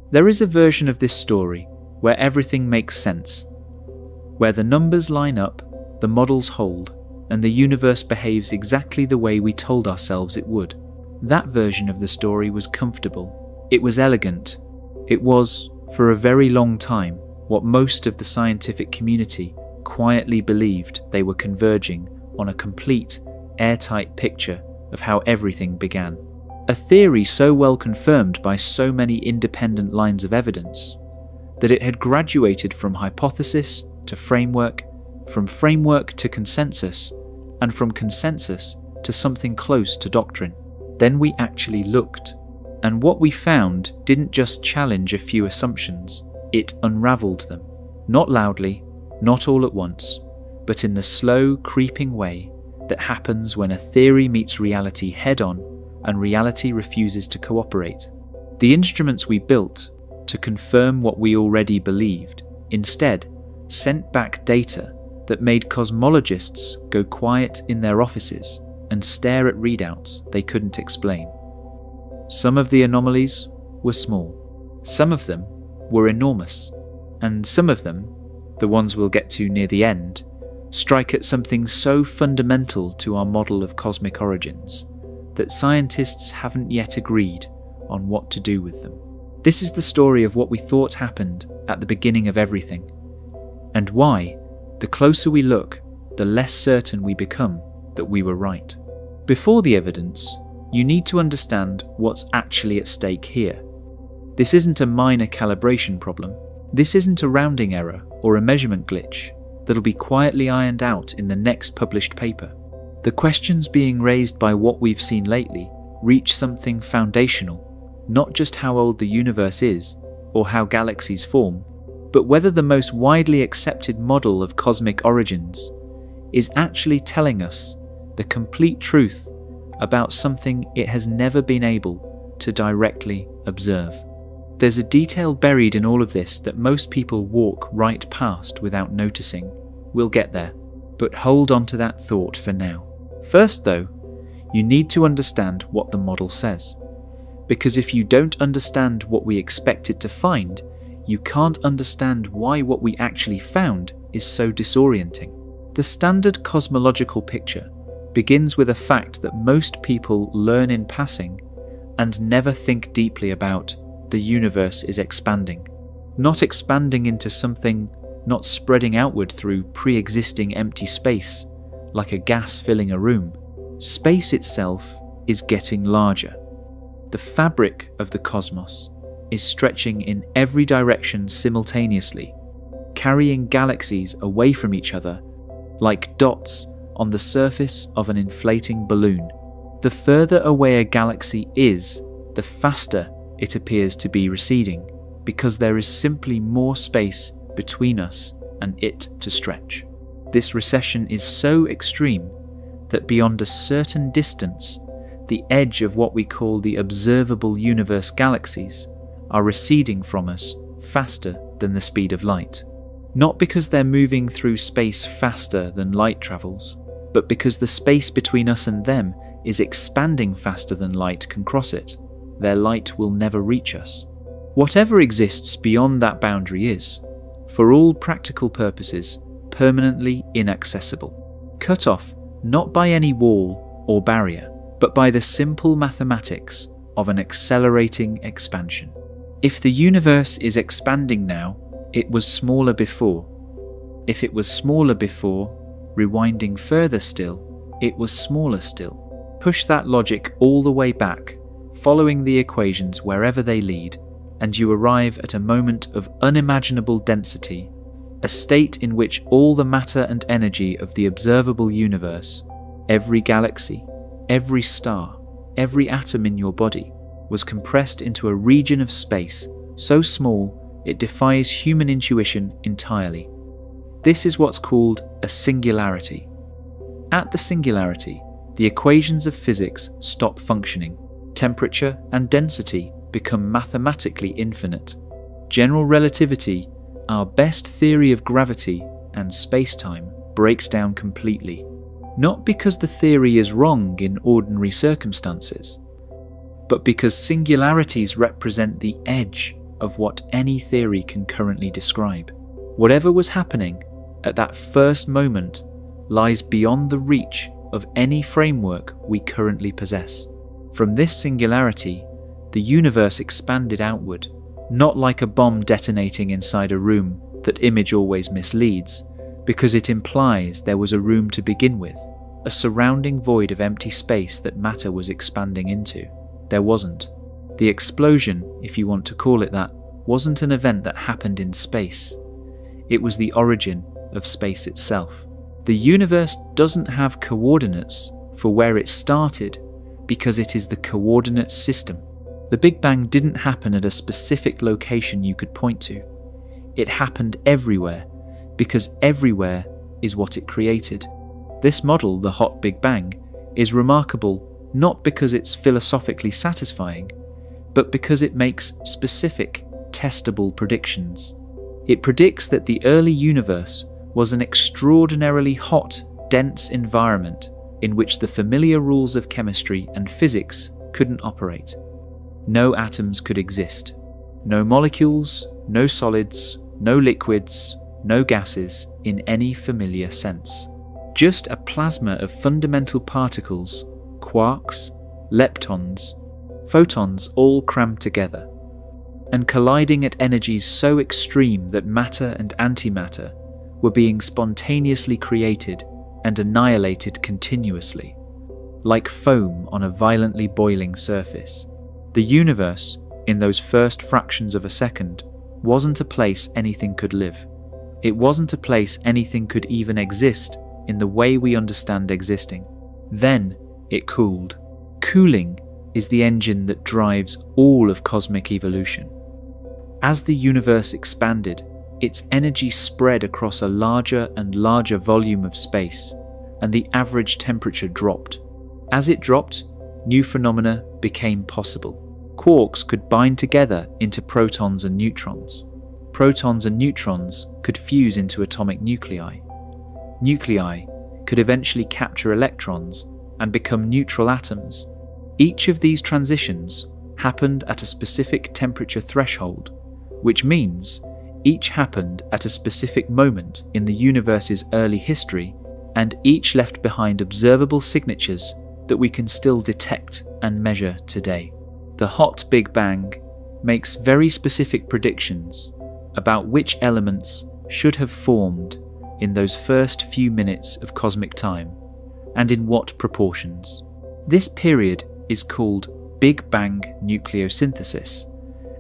There is a version of this story where everything makes sense, where the numbers line up, the models hold, and the universe behaves exactly the way we told ourselves it would. That version of the story was comfortable. It was elegant. It was, for a very long time, what most of the scientific community quietly believed they were converging on a complete, airtight picture of how everything began. A theory so well confirmed by so many independent lines of evidence that it had graduated from hypothesis to framework, from framework to consensus, and from consensus to something close to doctrine. Then we actually looked, and what we found didn't just challenge a few assumptions, it unravelled them. Not loudly, not all at once, but in the slow, creeping way that happens when a theory meets reality head-on and reality refuses to cooperate. The instruments we built to confirm what we already believed instead sent back data that made cosmologists go quiet in their offices and stare at readouts they couldn't explain. Some of the anomalies were small, some of them were enormous, and some of them, the ones we'll get to near the end, strike at something so fundamental to our model of cosmic origins that scientists haven't yet agreed on what to do with them. This is the story of what we thought happened at the beginning of everything, and why, the closer we look, the less certain we become that we were right. Before the evidence, you need to understand what's actually at stake here. This isn't a minor calibration problem. This isn't a rounding error or a measurement glitch that'll be quietly ironed out in the next published paper. The questions being raised by what we've seen lately reach something foundational, not just how old the universe is or how galaxies form, but whether the most widely accepted model of cosmic origins is actually telling us the complete truth about something it has never been able to directly observe. There's a detail buried in all of this that most people walk right past without noticing. We'll get there, but hold on to that thought for now. First though, you need to understand what the model says, because if you don't understand what we expect it to find, you can't understand why what we actually found is so disorienting. The standard cosmological picture begins with a fact that most people learn in passing and never think deeply about. The universe is expanding. Not expanding into something, not spreading outward through pre-existing empty space, like a gas filling a room. Space itself is getting larger. The fabric of the cosmos is stretching in every direction simultaneously, carrying galaxies away from each other like dots on the surface of an inflating balloon. The further away a galaxy is, the faster it appears to be receding, because there is simply more space between us and it to stretch. This recession is so extreme that beyond a certain distance, the edge of what we call the observable universe galaxies are receding from us faster than the speed of light. Not because they're moving through space faster than light travels, but because the space between us and them is expanding faster than light can cross it. Their light will never reach us. Whatever exists beyond that boundary is, for all practical purposes, permanently inaccessible. Cut off not by any wall or barrier, but by the simple mathematics of an accelerating expansion. If the universe is expanding now, it was smaller before. If it was smaller before, rewinding further still, it was smaller still. Push that logic all the way back, following the equations wherever they lead, and you arrive at a moment of unimaginable density, a state in which all the matter and energy of the observable universe, every galaxy, every star, every atom in your body, was compressed into a region of space so small it defies human intuition entirely. This is what's called a singularity. At the singularity, the equations of physics stop functioning. Temperature and density become mathematically infinite. General relativity, our best theory of gravity and space-time, breaks down completely. Not because the theory is wrong in ordinary circumstances, but because singularities represent the edge of what any theory can currently describe. Whatever was happening at that first moment lies beyond the reach of any framework we currently possess. From this singularity, the universe expanded outward, not like a bomb detonating inside a room. That image always misleads, because it implies there was a room to begin with, a surrounding void of empty space that matter was expanding into. There wasn't. The explosion, if you want to call it that, wasn't an event that happened in space. It was the origin of space itself. The universe doesn't have coordinates for where it started because it is the coordinate system. The Big Bang didn't happen at a specific location you could point to. It happened everywhere, because everywhere is what it created. This model, the hot Big Bang, is remarkable not because it's philosophically satisfying, but because it makes specific, testable predictions. It predicts that the early universe was an extraordinarily hot, dense environment in which the familiar rules of chemistry and physics couldn't operate. No atoms could exist. No molecules, no solids, no liquids, no gases in any familiar sense. Just a plasma of fundamental particles, quarks, leptons, photons all crammed together, and colliding at energies so extreme that matter and antimatter were being spontaneously created and annihilated continuously, like foam on a violently boiling surface. The universe, in those first fractions of a second, wasn't a place anything could live. It wasn't a place anything could even exist in the way we understand existing. Then it cooled. Cooling is the engine that drives all of cosmic evolution. As the universe expanded, its energy spread across a larger and larger volume of space, and the average temperature dropped. As it dropped, new phenomena became possible. Quarks could bind together into protons and neutrons. Protons and neutrons could fuse into atomic nuclei. Nuclei could eventually capture electrons and become neutral atoms. Each of these transitions happened at a specific temperature threshold, which means each happened at a specific moment in the universe's early history, and each left behind observable signatures that we can still detect and measure today. The hot Big Bang makes very specific predictions about which elements should have formed in those first few minutes of cosmic time, and in what proportions. This period is called Big Bang nucleosynthesis,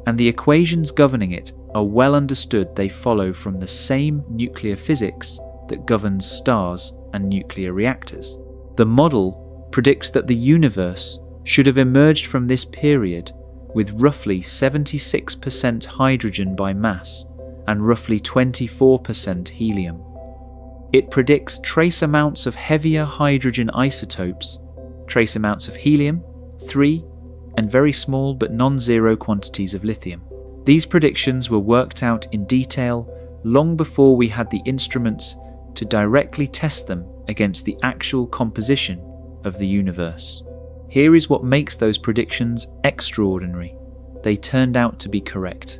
and the equations governing it are well understood. They follow from the same nuclear physics that governs stars and nuclear reactors. The model predicts that the universe should have emerged from this period with roughly 76% hydrogen by mass and roughly 24% helium. It predicts trace amounts of heavier hydrogen isotopes, trace amounts of helium, 3, and very small but non-zero quantities of lithium. These predictions were worked out in detail long before we had the instruments to directly test them against the actual composition of the universe. Here is what makes those predictions extraordinary. They turned out to be correct.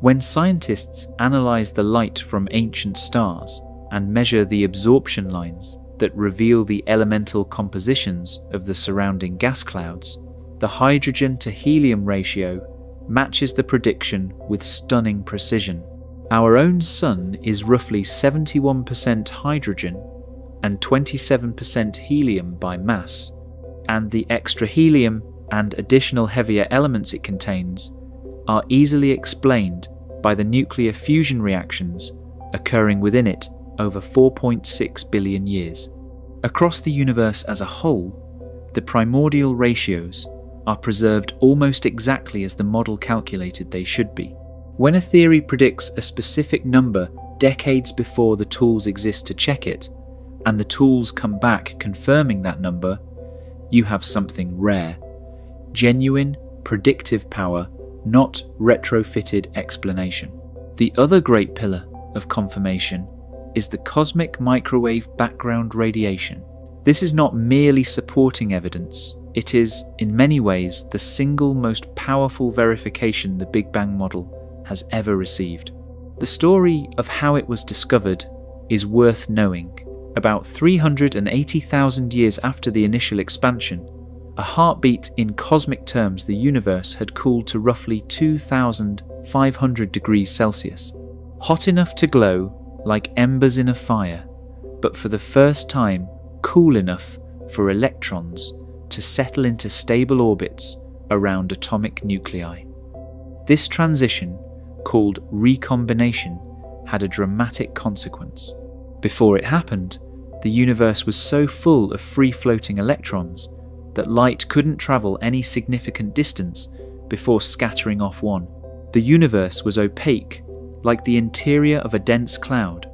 When scientists analyze the light from ancient stars and measure the absorption lines that reveal the elemental compositions of the surrounding gas clouds, the hydrogen to helium ratio matches the prediction with stunning precision. Our own Sun is roughly 71% hydrogen and 27% helium by mass, and the extra helium and additional heavier elements it contains are easily explained by the nuclear fusion reactions occurring within it over 4.6 billion years. Across the universe as a whole, the primordial ratios are preserved almost exactly as the model calculated they should be. When a theory predicts a specific number decades before the tools exist to check it, and the tools come back confirming that number, you have something rare. Genuine, predictive power, not retrofitted explanation. The other great pillar of confirmation is the cosmic microwave background radiation. This is not merely supporting evidence, it is, in many ways, the single most powerful verification the Big Bang model has ever received. The story of how it was discovered is worth knowing. About 380,000 years after the initial expansion, a heartbeat in cosmic terms, the universe had cooled to roughly 2,500 degrees Celsius. Hot enough to glow like embers in a fire, but for the first time cool enough for electrons to settle into stable orbits around atomic nuclei. This transition, called recombination, had a dramatic consequence. Before it happened, the universe was so full of free-floating electrons that light couldn't travel any significant distance before scattering off one. The universe was opaque, like the interior of a dense cloud,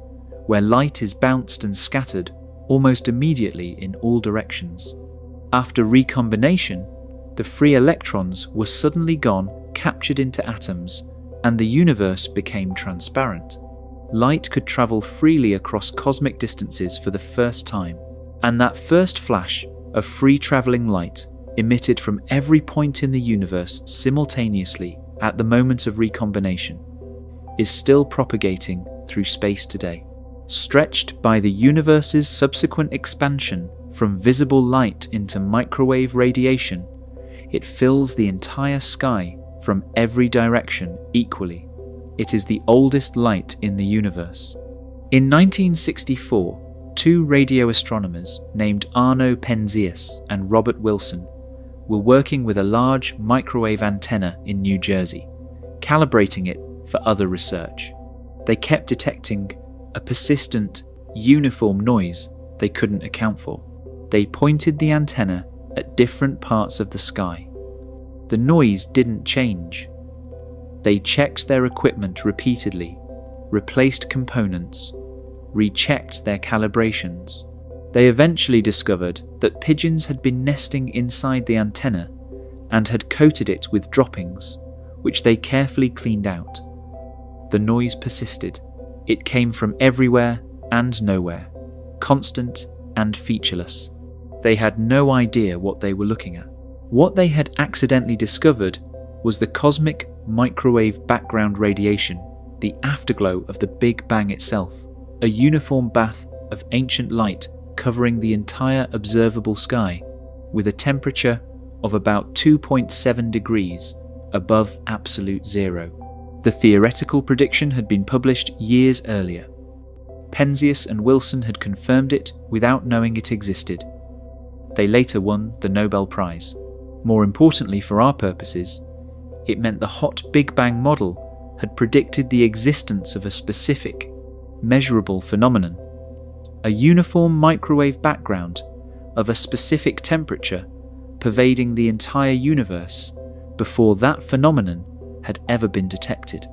where light is bounced and scattered almost immediately in all directions. After recombination, the free electrons were suddenly gone, captured into atoms, and the universe became transparent. Light could travel freely across cosmic distances for the first time, and that first flash of free travelling light emitted from every point in the universe simultaneously at the moment of recombination is still propagating through space today. Stretched by the universe's subsequent expansion from visible light into microwave radiation, it fills the entire sky from every direction equally. It is the oldest light in the universe. In 1964, two radio astronomers named Arno Penzias and Robert Wilson were working with a large microwave antenna in New Jersey, calibrating it for other research. They kept detecting a persistent, uniform noise they couldn't account for. They pointed the antenna at different parts of the sky. The noise didn't change. They checked their equipment repeatedly, replaced components, rechecked their calibrations. They eventually discovered that pigeons had been nesting inside the antenna and had coated it with droppings, which they carefully cleaned out. The noise persisted. It came from everywhere and nowhere, constant and featureless. They had no idea what they were looking at. What they had accidentally discovered was the cosmic microwave background radiation, the afterglow of the Big Bang itself, a uniform bath of ancient light covering the entire observable sky, with a temperature of about 2.7 degrees above absolute zero. The theoretical prediction had been published years earlier. Penzias and Wilson had confirmed it without knowing it existed. They later won the Nobel Prize. More importantly for our purposes, it meant the hot Big Bang model had predicted the existence of a specific, measurable phenomenon, a uniform microwave background of a specific temperature pervading the entire universe before that phenomenon had ever been detected.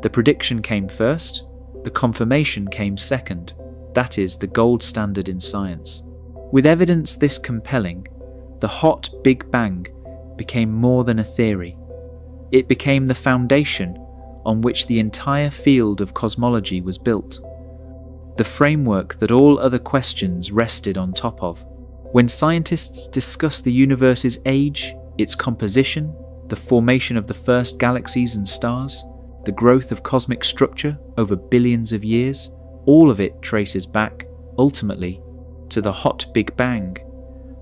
The prediction came first, the confirmation came second. That is the gold standard in science. With evidence this compelling, the hot Big Bang became more than a theory. It became the foundation on which the entire field of cosmology was built, the framework that all other questions rested on top of. When scientists discuss the universe's age, its composition, the formation of the first galaxies and stars, the growth of cosmic structure over billions of years, all of it traces back, ultimately, to the hot Big Bang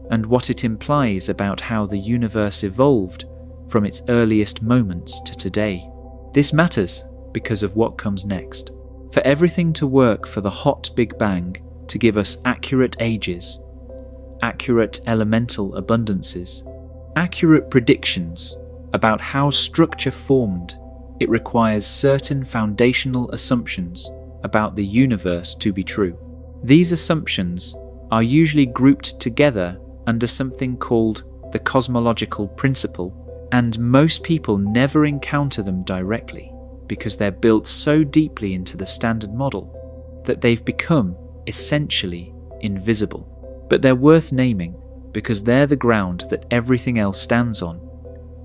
and what it implies about how the universe evolved from its earliest moments to today. This matters because of what comes next. For everything to work for the hot Big Bang to give us accurate ages, accurate elemental abundances, accurate predictions about how structure formed, it requires certain foundational assumptions about the universe to be true. These assumptions are usually grouped together under something called the cosmological principle, and most people never encounter them directly because they're built so deeply into the standard model that they've become essentially invisible. But they're worth naming because they're the ground that everything else stands on,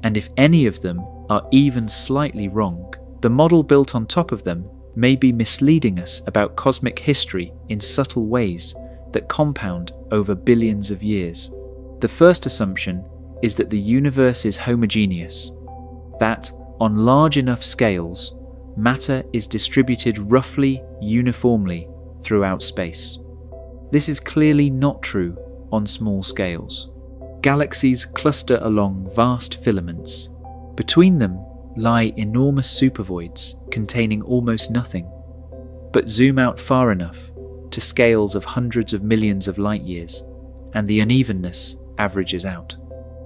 and if any of them are even slightly wrong, the model built on top of them may be misleading us about cosmic history in subtle ways that compound over billions of years. The first assumption is that the universe is homogeneous, that, on large enough scales, matter is distributed roughly uniformly throughout space. This is clearly not true on small scales. Galaxies cluster along vast filaments. Between them lie enormous supervoids containing almost nothing. But zoom out far enough to scales of hundreds of millions of light years, and the unevenness averages out.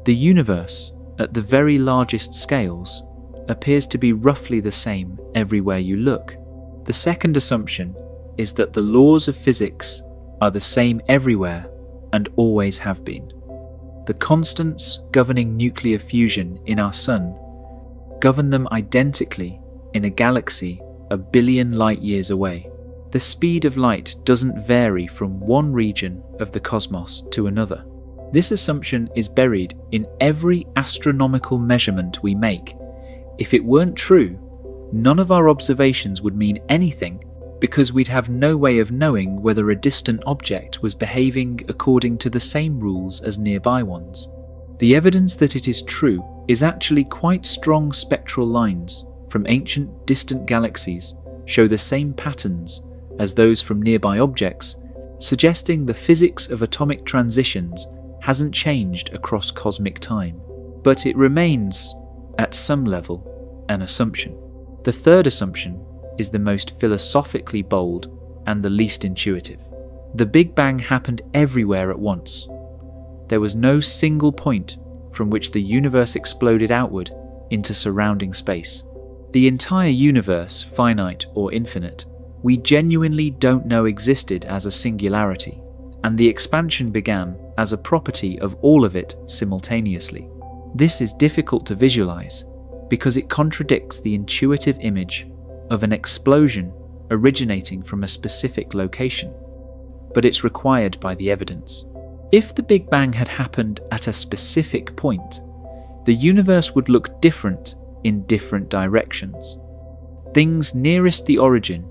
The universe, at the very largest scales, appears to be roughly the same everywhere you look. The second assumption is that the laws of physics are the same everywhere and always have been. The constants governing nuclear fusion in our Sun govern them identically in a galaxy a billion light years away. The speed of light doesn't vary from one region of the cosmos to another. This assumption is buried in every astronomical measurement we make. If it weren't true, none of our observations would mean anything, because we'd have no way of knowing whether a distant object was behaving according to the same rules as nearby ones. The evidence that it is true is actually quite strong. Spectral lines from ancient distant galaxies show the same patterns as those from nearby objects, suggesting the physics of atomic transitions hasn't changed across cosmic time. But it remains, at some level, an assumption. The third assumption is the most philosophically bold and the least intuitive. The Big Bang happened everywhere at once. There was no single point from which the universe exploded outward into surrounding space. The entire universe, finite or infinite, we genuinely don't know existed as a singularity, and the expansion began as a property of all of it simultaneously. This is difficult to visualize because it contradicts the intuitive image of an explosion originating from a specific location, but it's required by the evidence. If the Big Bang had happened at a specific point, the universe would look different in different directions. Things nearest the origin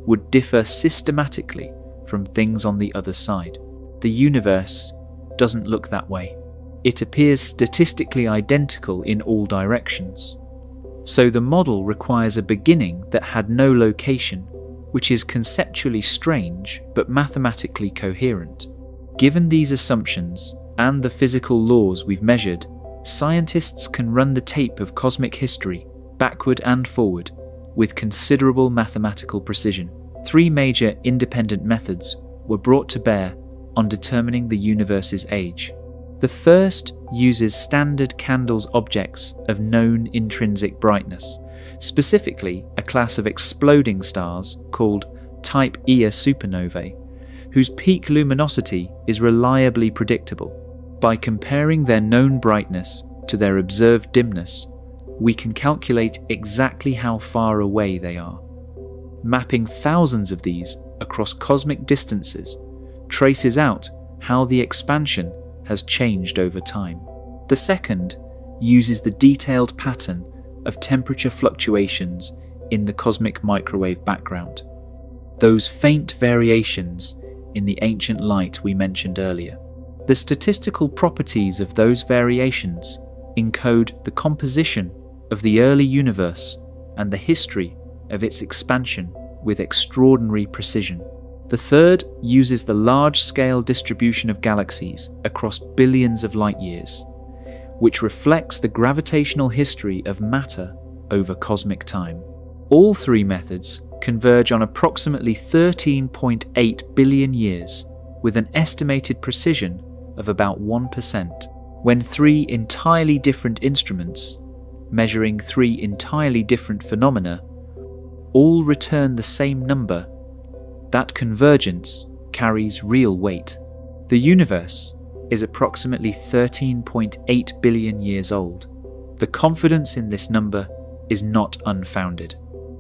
would differ systematically from things on the other side. The universe doesn't look that way. It appears statistically identical in all directions. So the model requires a beginning that had no location, which is conceptually strange but mathematically coherent. Given these assumptions and the physical laws we've measured, scientists can run the tape of cosmic history backward and forward with considerable mathematical precision. 3 major independent methods were brought to bear on determining the universe's age. The first uses standard candles objects of known intrinsic brightness, specifically a class of exploding stars called Type Ia supernovae, whose peak luminosity is reliably predictable. By comparing their known brightness to their observed dimness, we can calculate exactly how far away they are. Mapping thousands of these across cosmic distances traces out how the expansion has changed over time. The second uses the detailed pattern of temperature fluctuations in the cosmic microwave background, those faint variations in the ancient light we mentioned earlier. The statistical properties of those variations encode the composition of the early universe and the history of its expansion with extraordinary precision. The third uses the large-scale distribution of galaxies across billions of light years, which reflects the gravitational history of matter over cosmic time. All 3 methods converge on approximately 13.8 billion years, with an estimated precision of about 1%. When 3 entirely different instruments, measuring 3 entirely different phenomena, all return the same number, that convergence carries real weight. The universe is approximately 13.8 billion years old. The confidence in this number is not unfounded.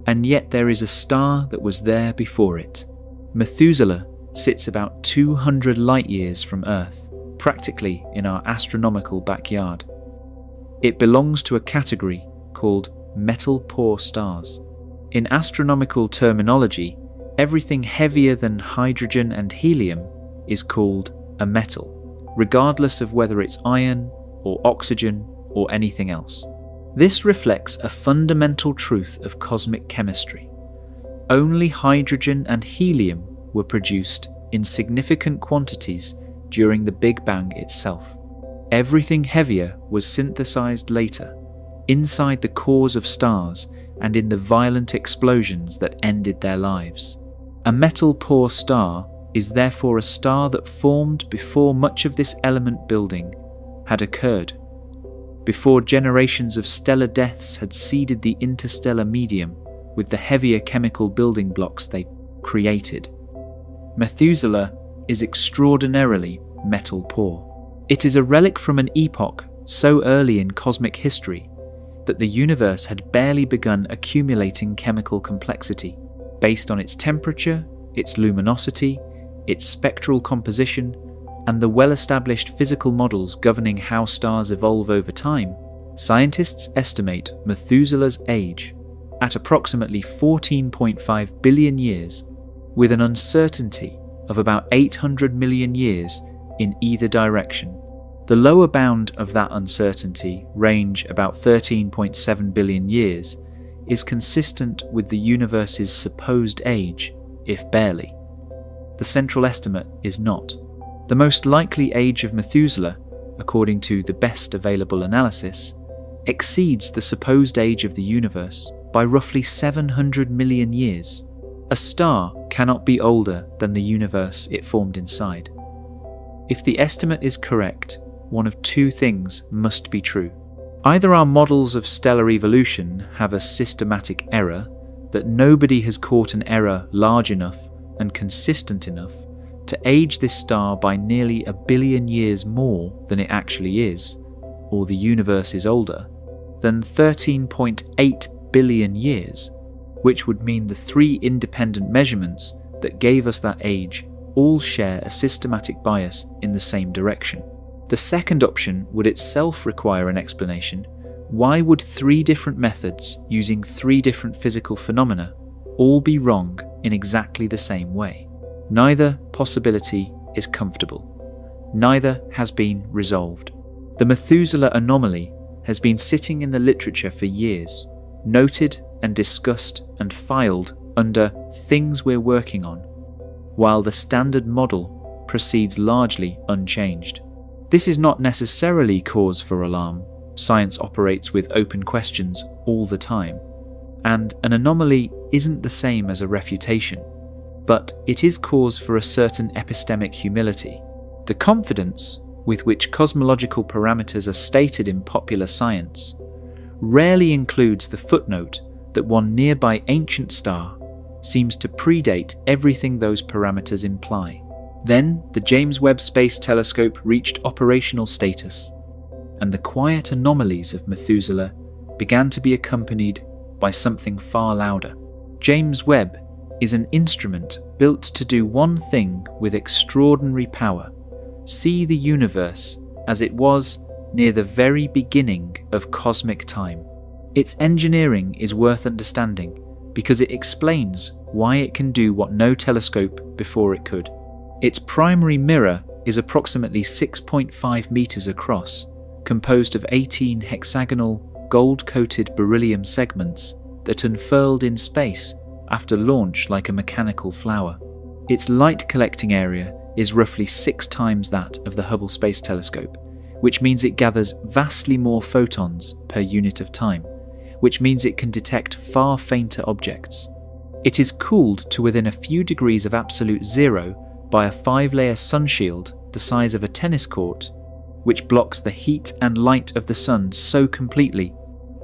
And yet there is a star that was there before it. Methuselah sits about 200 light years from Earth, practically in our astronomical backyard. It belongs to a category called metal-poor stars. In astronomical terminology, everything heavier than hydrogen and helium is called a metal, regardless of whether it's iron or oxygen or anything else. This reflects a fundamental truth of cosmic chemistry. Only hydrogen and helium were produced in significant quantities during the Big Bang itself. Everything heavier was synthesized later, inside the cores of stars and in the violent explosions that ended their lives. A metal-poor star is therefore a star that formed before much of this element building had occurred, before generations of stellar deaths had seeded the interstellar medium with the heavier chemical building blocks they created. Methuselah is extraordinarily metal-poor. It is a relic from an epoch so early in cosmic history that the universe had barely begun accumulating chemical complexity. Based on its temperature, its luminosity, its spectral composition, and the well-established physical models governing how stars evolve over time, scientists estimate Methuselah's age at approximately 14.5 billion years, with an uncertainty of about 800 million years in either direction. The lower bound of that uncertainty, range about 13.7 billion years, is consistent with the universe's supposed age, if barely. The central estimate is not. The most likely age of Methuselah, according to the best available analysis, exceeds the supposed age of the universe by roughly 700 million years. A star cannot be older than the universe it formed inside. If the estimate is correct, one of two things must be true. Either our models of stellar evolution have a systematic error, that nobody has caught an error large enough and consistent enough to age this star by nearly 1 billion years more than it actually is, or the universe is older, than 13.8 billion years, which would mean the three independent measurements that gave us that age all share a systematic bias in the same direction. The second option would itself require an explanation. Why would three different methods using three different physical phenomena all be wrong in exactly the same way? Neither possibility is comfortable. Neither has been resolved. The Methuselah anomaly has been sitting in the literature for years, noted and discussed and filed under things we're working on, while the standard model proceeds largely unchanged. This is not necessarily cause for alarm. Science operates with open questions all the time, and an anomaly isn't the same as a refutation, but it is cause for a certain epistemic humility. The confidence with which cosmological parameters are stated in popular science rarely includes the footnote that one nearby ancient star seems to predate everything those parameters imply. Then the James Webb Space Telescope reached operational status, and the quiet anomalies of Methuselah began to be accompanied by something far louder. James Webb is an instrument built to do one thing with extraordinary power: see the universe as it was near the very beginning of cosmic time. Its engineering is worth understanding because it explains why it can do what no telescope before it could. Its primary mirror is approximately 6.5 meters across, composed of 18 hexagonal, gold-coated beryllium segments that unfurled in space after launch like a mechanical flower. Its light-collecting area is roughly 6 times that of the Hubble Space Telescope, which means it gathers vastly more photons per unit of time, which means it can detect far fainter objects. It is cooled to within a few degrees of absolute zero by a 5-layer sunshield the size of a tennis court, which blocks the heat and light of the sun so completely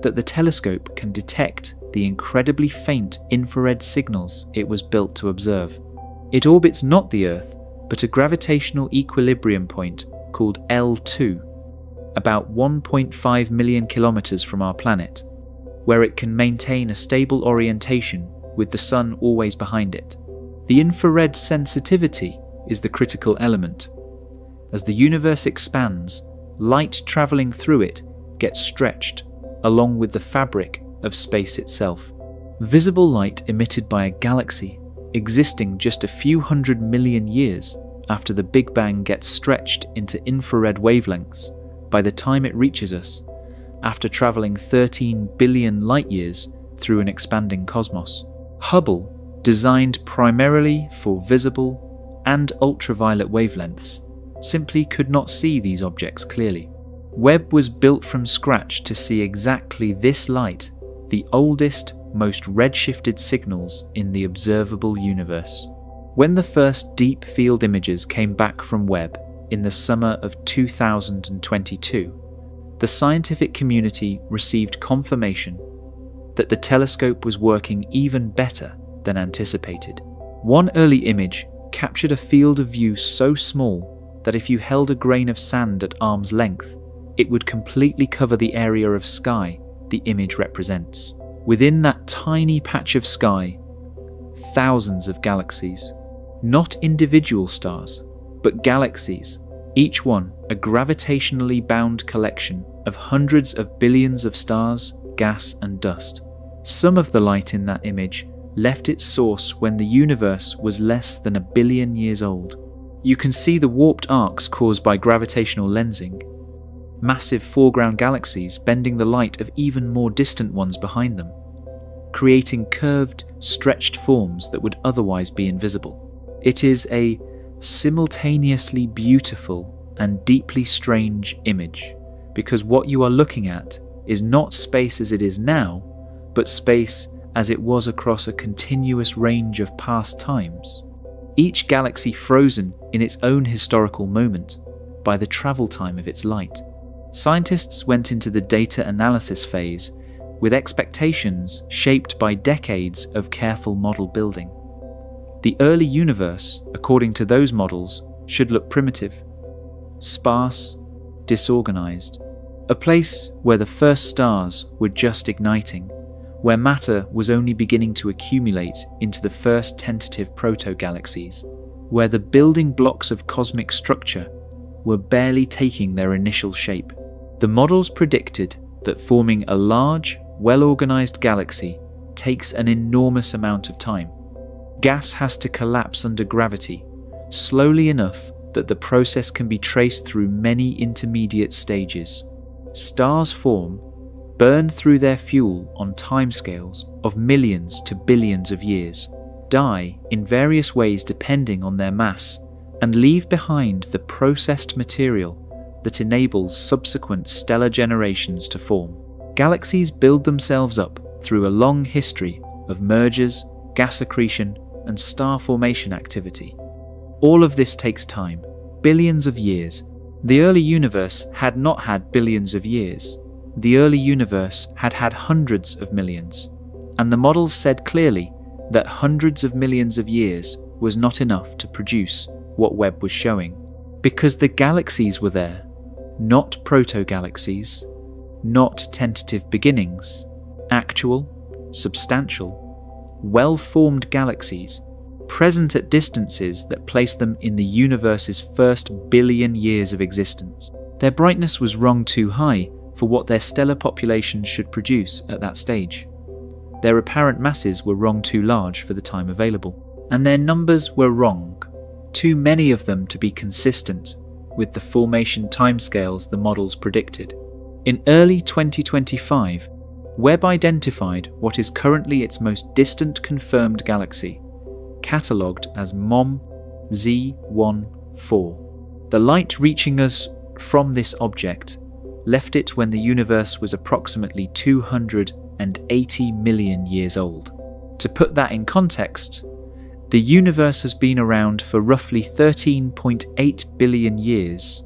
that the telescope can detect the incredibly faint infrared signals it was built to observe. It orbits not the Earth, but a gravitational equilibrium point called L2, about 1.5 million kilometers from our planet, where it can maintain a stable orientation with the sun always behind it. The infrared sensitivity is the critical element. As the universe expands, light travelling through it gets stretched, along with the fabric of space itself. Visible light emitted by a galaxy existing just a few 100 million years after the Big Bang gets stretched into infrared wavelengths by the time it reaches us, after travelling 13 billion light-years through an expanding cosmos. Hubble, designed primarily for visible and ultraviolet wavelengths, simply could not see these objects clearly. Webb was built from scratch to see exactly this light, the oldest, most redshifted signals in the observable universe. When the first deep field images came back from Webb in the summer of 2022, the scientific community received confirmation that the telescope was working even better than anticipated. One early image captured a field of view so small that if you held a grain of sand at arm's length, it would completely cover the area of sky the image represents. Within that tiny patch of sky, thousands of galaxies. Not individual stars, but galaxies, each one a gravitationally bound collection of hundreds of billions of stars, gas and dust. Some of the light in that image left its source when the universe was less than 1 billion years old. You can see the warped arcs caused by gravitational lensing, massive foreground galaxies bending the light of even more distant ones behind them, creating curved, stretched forms that would otherwise be invisible. It is a simultaneously beautiful and deeply strange image, because what you are looking at is not space as it is now, but space as it was across a continuous range of past times, each galaxy frozen in its own historical moment by the travel time of its light. Scientists went into the data analysis phase with expectations shaped by decades of careful model building. The early universe, according to those models, should look primitive, sparse, disorganized, a place where the first stars were just igniting, where matter was only beginning to accumulate into the first tentative proto-galaxies, where the building blocks of cosmic structure were barely taking their initial shape. The models predicted that forming a large, well-organized galaxy takes an enormous amount of time. Gas has to collapse under gravity, slowly enough that the process can be traced through many intermediate stages. Stars form, burn through their fuel on timescales of millions to billions of years, die in various ways depending on their mass, and leave behind the processed material that enables subsequent stellar generations to form. Galaxies build themselves up through a long history of mergers, gas accretion, and star formation activity. All of this takes time, billions of years. The early universe had not had billions of years. The early universe had had hundreds of millions. And the models said clearly that hundreds of millions of years was not enough to produce what Webb was showing. Because the galaxies were there, not proto-galaxies, not tentative beginnings, actual, substantial, well-formed galaxies, present at distances that place them in the universe's first billion years of existence. Their brightness was rung too high for what their stellar population should produce at that stage. Their apparent masses were rung too large for the time available. And their numbers were wrong, too many of them to be consistent with the formation timescales the models predicted. In early 2025, Webb identified what is currently its most distant confirmed galaxy, catalogued as MOM Z14. The light reaching us from this object left it when the universe was approximately 280 million years old. To put that in context, the universe has been around for roughly 13.8 billion years.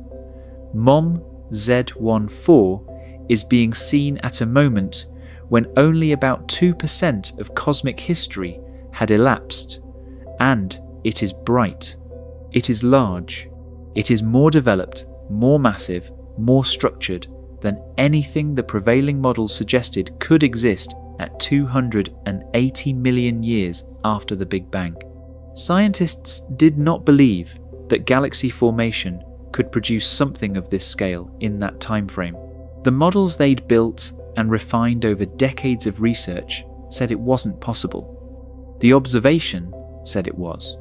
MOM Z14 is being seen at a moment when only about 2% of cosmic history had elapsed, and it is bright. It is large. It is more developed, more massive, more structured than anything the prevailing models suggested could exist at 280 million years after the Big Bang. Scientists did not believe that galaxy formation could produce something of this scale in that time frame. The models they'd built and refined over decades of research said it wasn't possible. The observation said it was.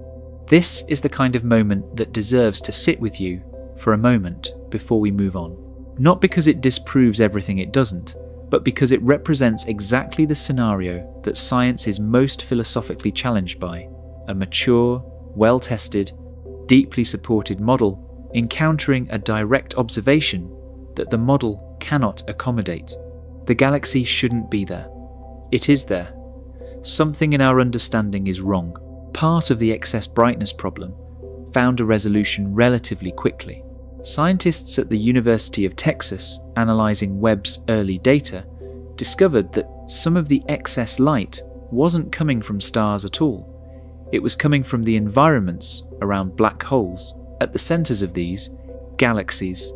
This is the kind of moment that deserves to sit with you for a moment before we move on. Not because it disproves everything it doesn't, but because it represents exactly the scenario that science is most philosophically challenged by: a mature, well-tested, deeply supported model encountering a direct observation that the model cannot accommodate. The galaxy shouldn't be there. It is there. Something in our understanding is wrong. Part of the excess brightness problem found a resolution relatively quickly. Scientists at the University of Texas, analysing Webb's early data, discovered that some of the excess light wasn't coming from stars at all. It was coming from the environments around black holes. At the centres of these, galaxies.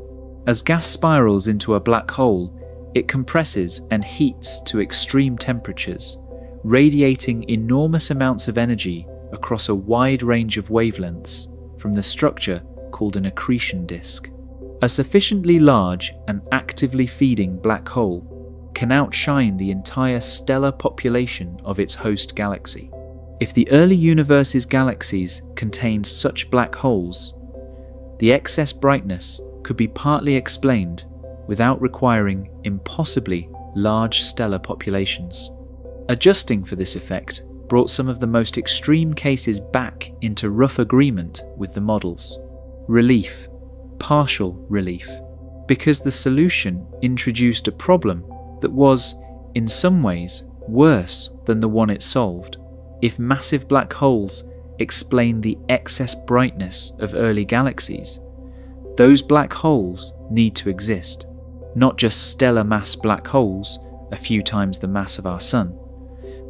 As gas spirals into a black hole, it compresses and heats to extreme temperatures, radiating enormous amounts of energy across a wide range of wavelengths from the structure called an accretion disk. A sufficiently large and actively feeding black hole can outshine the entire stellar population of its host galaxy. If the early universe's galaxies contained such black holes, the excess brightness could be partly explained without requiring impossibly large stellar populations. Adjusting for this effect brought some of the most extreme cases back into rough agreement with the models. Relief, partial relief, because the solution introduced a problem that was, in some ways, worse than the one it solved. If massive black holes explain the excess brightness of early galaxies, those black holes need to exist. Not just stellar mass black holes, a few times the mass of our Sun,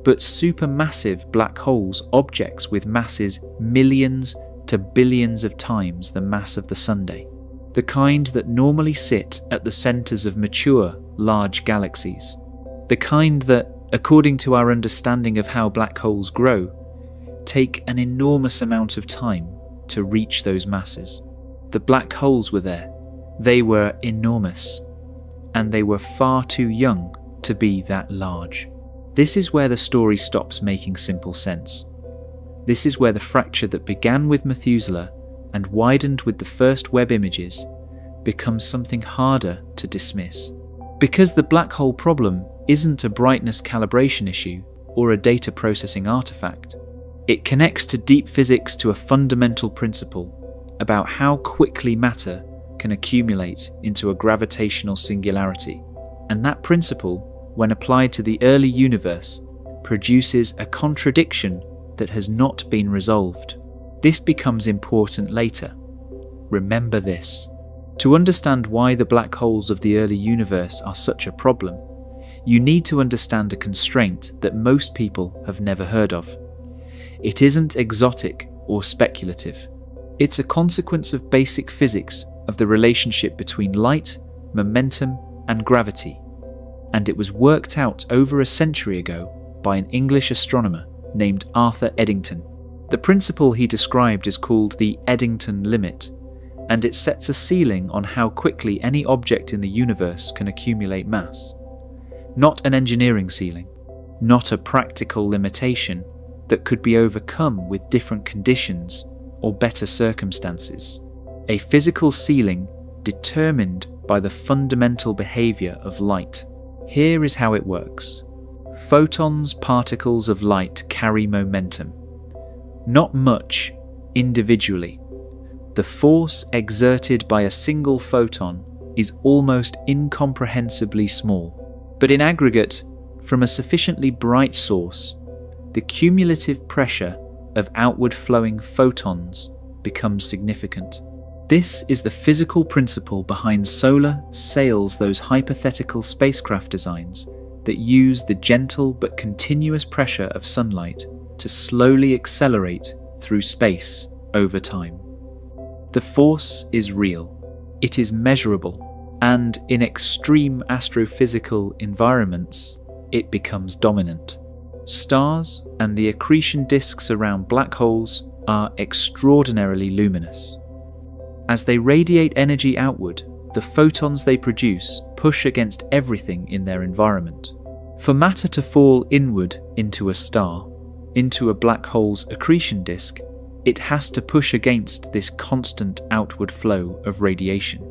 but supermassive black holes, objects with masses millions to billions of times the mass of the Sunday, the kind that normally sit at the centres of mature, large galaxies, the kind that, according to our understanding of how black holes grow, take an enormous amount of time to reach those masses. The black holes were there. They were enormous, and they were far too young to be that large. This is where the story stops making simple sense. This is where the fracture that began with Methuselah and widened with the first Webb images becomes something harder to dismiss. Because the black hole problem isn't a brightness calibration issue or a data processing artifact. It connects to deep physics, to a fundamental principle about how quickly matter can accumulate into a gravitational singularity. And that principle, when applied to the early universe, produces a contradiction that has not been resolved. This becomes important later. Remember this. To understand why the black holes of the early universe are such a problem, you need to understand a constraint that most people have never heard of. It isn't exotic or speculative. It's a consequence of basic physics of the relationship between light, momentum, and gravity. And it was worked out over a century ago by an English astronomer named Arthur Eddington. The principle he described is called the Eddington Limit, and it sets a ceiling on how quickly any object in the universe can accumulate mass. Not an engineering ceiling, not a practical limitation that could be overcome with different conditions or better circumstances. A physical ceiling determined by the fundamental behavior of light. Here is how it works. Photons, particles of light, carry momentum. Not much individually. The force exerted by a single photon is almost incomprehensibly small. But in aggregate, from a sufficiently bright source, the cumulative pressure of outward flowing photons becomes significant. This is the physical principle behind solar sails, those hypothetical spacecraft designs that use the gentle but continuous pressure of sunlight to slowly accelerate through space over time. The force is real, it is measurable, and in extreme astrophysical environments, it becomes dominant. Stars and the accretion disks around black holes are extraordinarily luminous. As they radiate energy outward, the photons they produce push against everything in their environment. For matter to fall inward into a star, into a black hole's accretion disk, it has to push against this constant outward flow of radiation.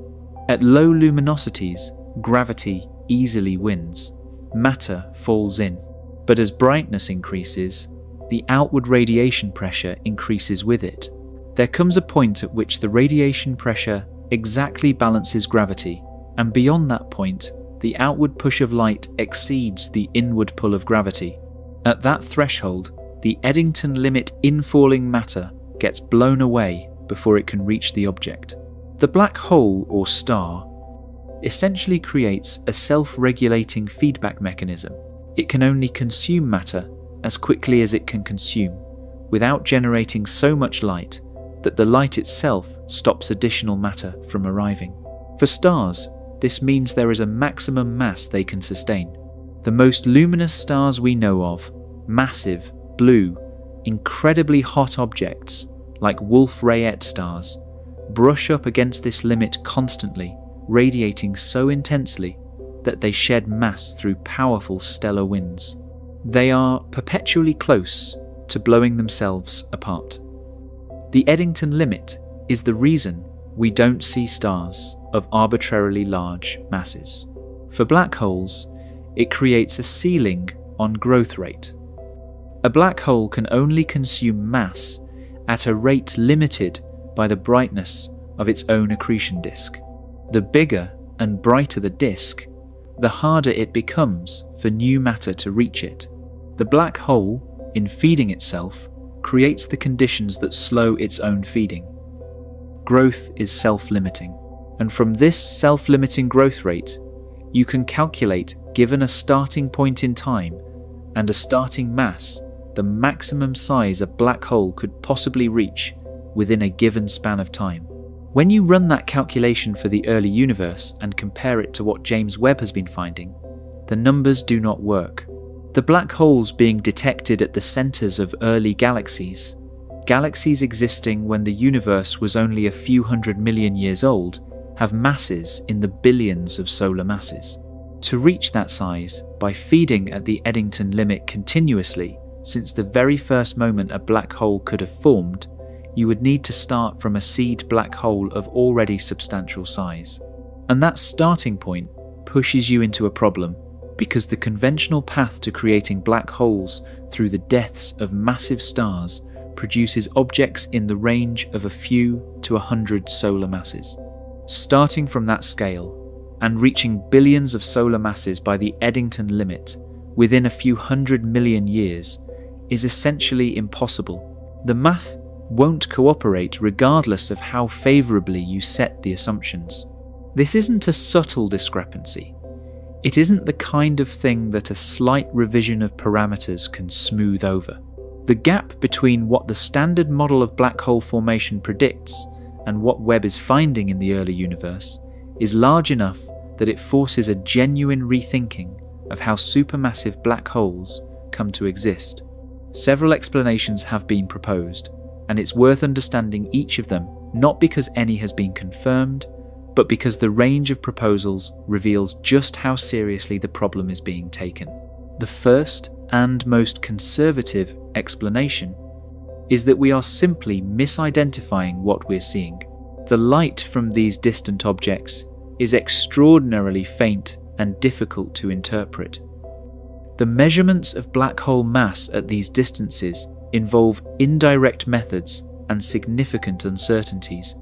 At low luminosities, gravity easily wins. Matter falls in. But as brightness increases, the outward radiation pressure increases with it. There comes a point at which the radiation pressure exactly balances gravity, and beyond that point, the outward push of light exceeds the inward pull of gravity. At that threshold, the Eddington Limit infalling matter gets blown away before it can reach the object. The black hole, or star, essentially creates a self-regulating feedback mechanism. It can only consume matter as quickly as it can consume, without generating so much light that the light itself stops additional matter from arriving. For stars, this means there is a maximum mass they can sustain. The most luminous stars we know of, massive, blue, incredibly hot objects like Wolf-Rayet stars, brush up against this limit constantly, radiating so intensely that they shed mass through powerful stellar winds. They are perpetually close to blowing themselves apart. The Eddington Limit is the reason we don't see stars of arbitrarily large masses. For black holes, it creates a ceiling on growth rate. A black hole can only consume mass at a rate limited by the brightness of its own accretion disk. The bigger and brighter the disk, the harder it becomes for new matter to reach it. The black hole, in feeding itself, creates the conditions that slow its own feeding. Growth is self-limiting, and from this self-limiting growth rate, you can calculate, given a starting point in time and a starting mass, the maximum size a black hole could possibly reach within a given span of time. When you run that calculation for the early universe and compare it to what James Webb has been finding, the numbers do not work. The black holes being detected at the centers of early galaxies, galaxies existing when the universe was only a few 100 million years old, have masses in the billions of solar masses. To reach that size, by feeding at the Eddington Limit continuously, since the very first moment a black hole could have formed, you would need to start from a seed black hole of already substantial size. And that starting point pushes you into a problem, because the conventional path to creating black holes through the deaths of massive stars produces objects in the range of a few to 100 solar masses. Starting from that scale, and reaching billions of solar masses by the Eddington Limit within a few 100 million years, is essentially impossible. The math won't cooperate regardless of how favourably you set the assumptions. This isn't a subtle discrepancy. It isn't the kind of thing that a slight revision of parameters can smooth over. The gap between what the standard model of black hole formation predicts and what Webb is finding in the early universe is large enough that it forces a genuine rethinking of how supermassive black holes come to exist. Several explanations have been proposed, and it's worth understanding each of them, not because any has been confirmed, but because the range of proposals reveals just how seriously the problem is being taken. The first and most conservative explanation is that we are simply misidentifying what we're seeing. The light from these distant objects is extraordinarily faint and difficult to interpret. The measurements of black hole mass at these distances involve indirect methods and significant uncertainties.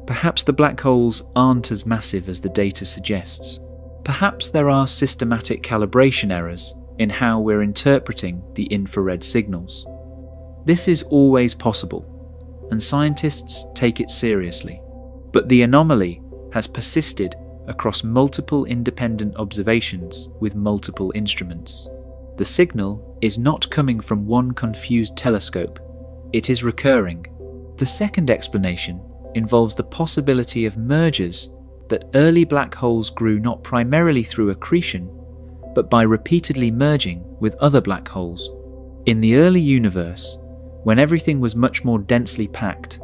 Perhaps the black holes aren't as massive as the data suggests. Perhaps there are systematic calibration errors in how we're interpreting the infrared signals. This is always possible, and scientists take it seriously. But the anomaly has persisted across multiple independent observations with multiple instruments. The signal is not coming from one confused telescope, it is recurring. The second explanation involves the possibility of mergers, that early black holes grew not primarily through accretion, but by repeatedly merging with other black holes. In the early universe, when everything was much more densely packed,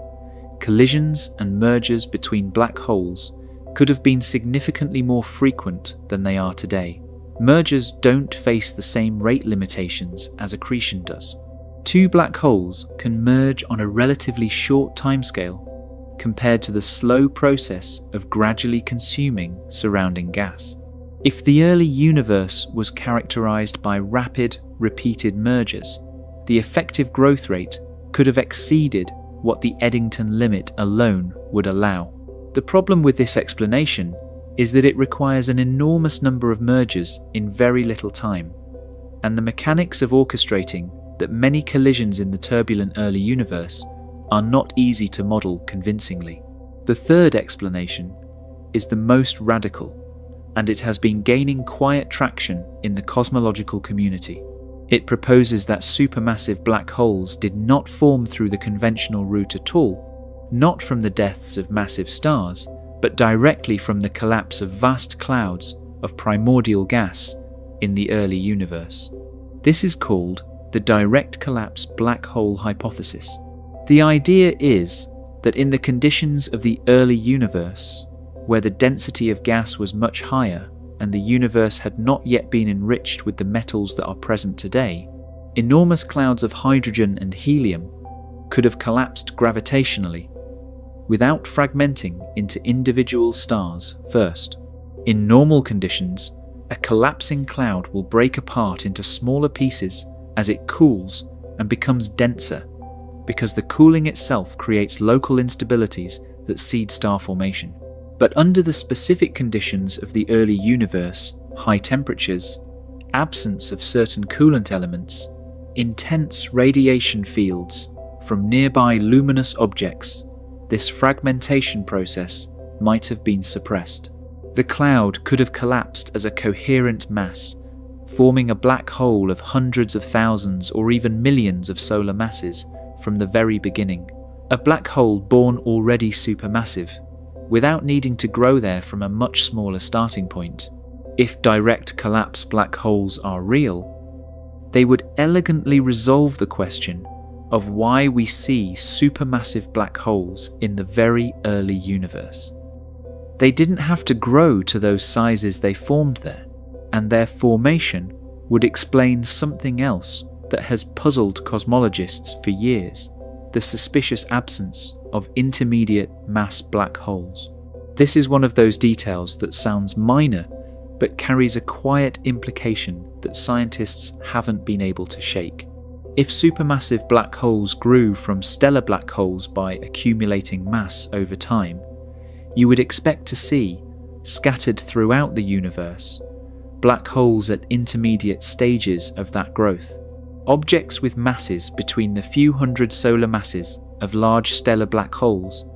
collisions and mergers between black holes could have been significantly more frequent than they are today. Mergers don't face the same rate limitations as accretion does. Two black holes can merge on a relatively short timescale, compared to the slow process of gradually consuming surrounding gas. If the early universe was characterized by rapid, repeated mergers, the effective growth rate could have exceeded what the Eddington Limit alone would allow. The problem with this explanation is that it requires an enormous number of mergers in very little time, and the mechanics of orchestrating that many collisions in the turbulent early universe are not easy to model convincingly. The third explanation is the most radical, and it has been gaining quiet traction in the cosmological community. It proposes that supermassive black holes did not form through the conventional route at all, not from the deaths of massive stars, but directly from the collapse of vast clouds of primordial gas in the early universe. This is called the direct collapse black hole hypothesis. The idea is that in the conditions of the early universe, where the density of gas was much higher and the universe had not yet been enriched with the metals that are present today, enormous clouds of hydrogen and helium could have collapsed gravitationally, without fragmenting into individual stars first. In normal conditions, a collapsing cloud will break apart into smaller pieces as it cools and becomes denser, because the cooling itself creates local instabilities that seed star formation. But under the specific conditions of the early universe, high temperatures, absence of certain coolant elements, intense radiation fields from nearby luminous objects, this fragmentation process might have been suppressed. The cloud could have collapsed as a coherent mass, forming a black hole of hundreds of thousands or even millions of solar masses from the very beginning. A black hole born already supermassive, without needing to grow there from a much smaller starting point. If direct collapse black holes are real, they would elegantly resolve the question of why we see supermassive black holes in the very early universe. They didn't have to grow to those sizes they formed there, and their formation would explain something else that has puzzled cosmologists for years: the suspicious absence of intermediate mass black holes. This is one of those details that sounds minor, but carries a quiet implication that scientists haven't been able to shake. If supermassive black holes grew from stellar black holes by accumulating mass over time, you would expect to see, scattered throughout the universe, black holes at intermediate stages of that growth. Objects with masses between the few hundred solar masses of large stellar black holes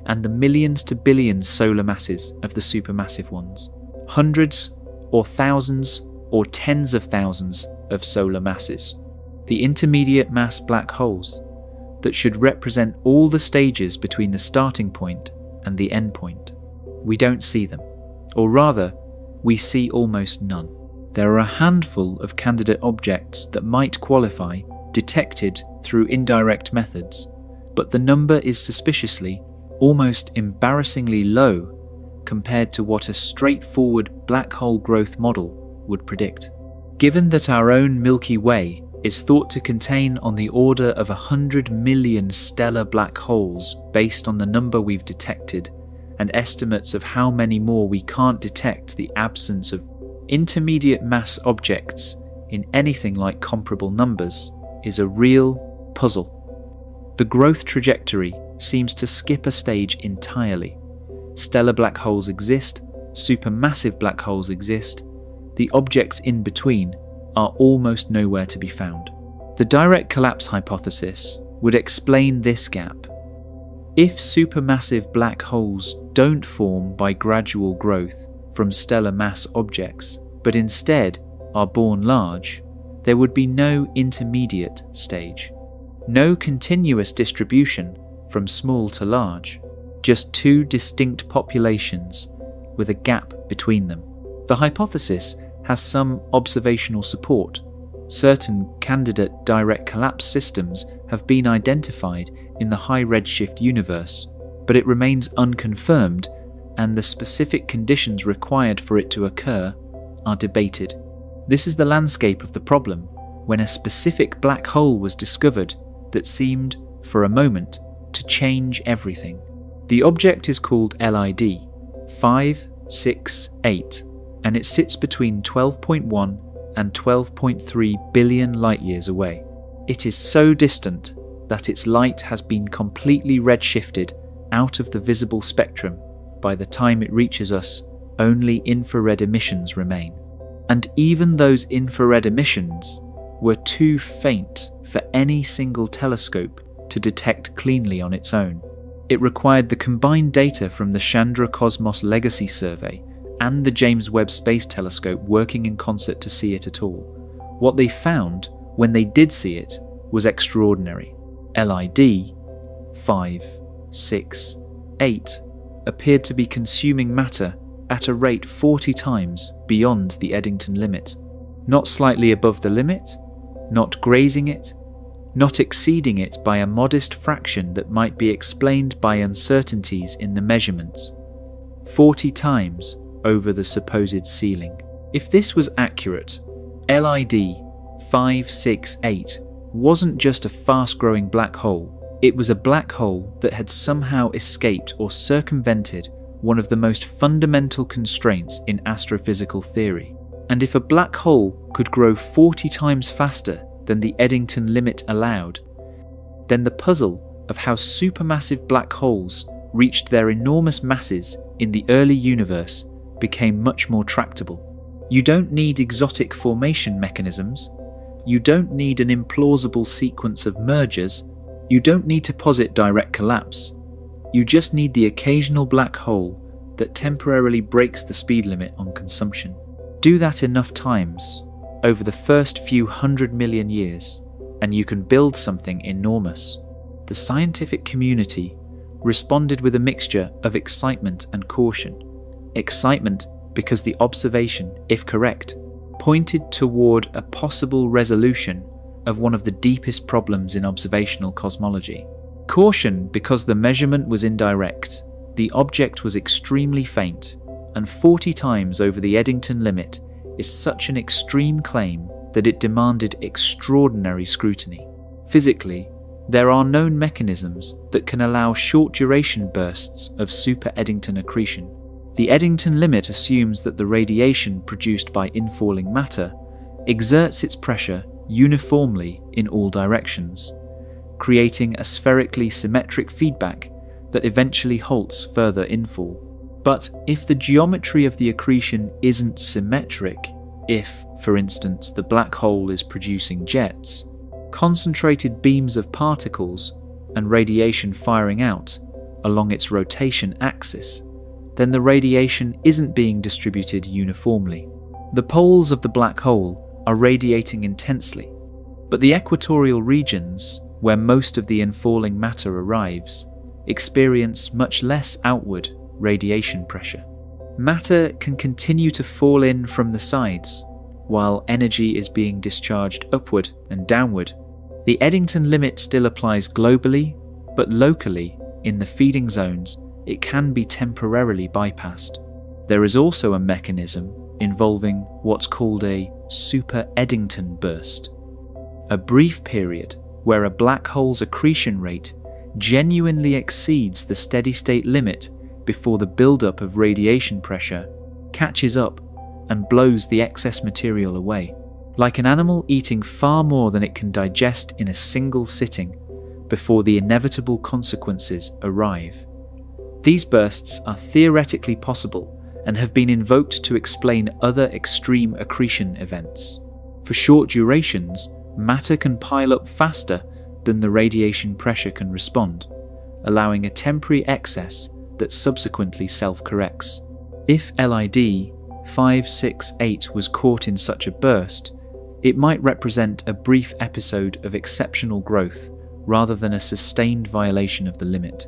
and the millions to billions solar masses of the supermassive ones. Hundreds or thousands or tens of thousands of solar masses. The intermediate mass black holes that should represent all the stages between the starting point and the end point. We don't see them, or rather, we see almost none. There are a handful of candidate objects that might qualify, detected through indirect methods, but the number is suspiciously, almost embarrassingly low compared to what a straightforward black hole growth model would predict. Given that our own Milky Way is thought to contain on the order of 100 million stellar black holes based on the number we've detected, and estimates of how many more we can't detect the absence of intermediate mass objects in anything like comparable numbers, is a real puzzle. The growth trajectory seems to skip a stage entirely. Stellar black holes exist, supermassive black holes exist, the objects in between are almost nowhere to be found. The direct collapse hypothesis would explain this gap. If supermassive black holes don't form by gradual growth from stellar mass objects, but instead are born large, there would be no intermediate stage. No continuous distribution from small to large, just two distinct populations with a gap between them. The hypothesis has some observational support. Certain candidate direct collapse systems have been identified in the high redshift universe, but it remains unconfirmed, and the specific conditions required for it to occur are debated. This is the landscape of the problem when a specific black hole was discovered that seemed, for a moment, to change everything. The object is called LID 568, and it sits between 12.1 and 12.3 billion light-years away. It is so distant that its light has been completely redshifted out of the visible spectrum. By the time it reaches us, only infrared emissions remain. And even those infrared emissions were too faint for any single telescope to detect cleanly on its own. It required the combined data from the Chandra Cosmos Legacy Survey and the James Webb Space Telescope working in concert to see it at all. What they found, when they did see it, was extraordinary. LID 568 appeared to be consuming matter at a rate 40 times beyond the Eddington Limit. Not slightly above the limit, not grazing it, not exceeding it by a modest fraction that might be explained by uncertainties in the measurements. 40 times over the supposed ceiling. If this was accurate, LID 568 wasn't just a fast-growing black hole, it was a black hole that had somehow escaped or circumvented one of the most fundamental constraints in astrophysical theory. And if a black hole could grow 40 times faster than the Eddington Limit allowed, then the puzzle of how supermassive black holes reached their enormous masses in the early universe became much more tractable. You don't need exotic formation mechanisms, you don't need an implausible sequence of mergers, you don't need to posit direct collapse. You just need the occasional black hole that temporarily breaks the speed limit on consumption. Do that enough times, over the first few 100 million years, and you can build something enormous. The scientific community responded with a mixture of excitement and caution. Excitement because the observation, if correct, pointed toward a possible resolution of one of the deepest problems in observational cosmology. Caution because the measurement was indirect, the object was extremely faint, and 40 times over the Eddington Limit is such an extreme claim that it demanded extraordinary scrutiny. Physically, there are known mechanisms that can allow short-duration bursts of super-Eddington accretion. The Eddington Limit assumes that the radiation produced by infalling matter exerts its pressure uniformly in all directions, creating a spherically symmetric feedback that eventually halts further infall. But if the geometry of the accretion isn't symmetric, if, for instance, the black hole is producing jets, concentrated beams of particles and radiation firing out along its rotation axis, then the radiation isn't being distributed uniformly. The poles of the black hole are radiating intensely, but the equatorial regions, where most of the infalling matter arrives, experience much less outward radiation pressure. Matter can continue to fall in from the sides, while energy is being discharged upward and downward. The Eddington Limit still applies globally, but locally, in the feeding zones, it can be temporarily bypassed. There is also a mechanism involving what's called a super-Eddington burst, a brief period where a black hole's accretion rate genuinely exceeds the steady-state limit before the buildup of radiation pressure catches up and blows the excess material away. Like an animal eating far more than it can digest in a single sitting before the inevitable consequences arrive. These bursts are theoretically possible and have been invoked to explain other extreme accretion events. For short durations, matter can pile up faster than the radiation pressure can respond, allowing a temporary excess that subsequently self-corrects. If LID 568 was caught in such a burst, it might represent a brief episode of exceptional growth rather than a sustained violation of the limit.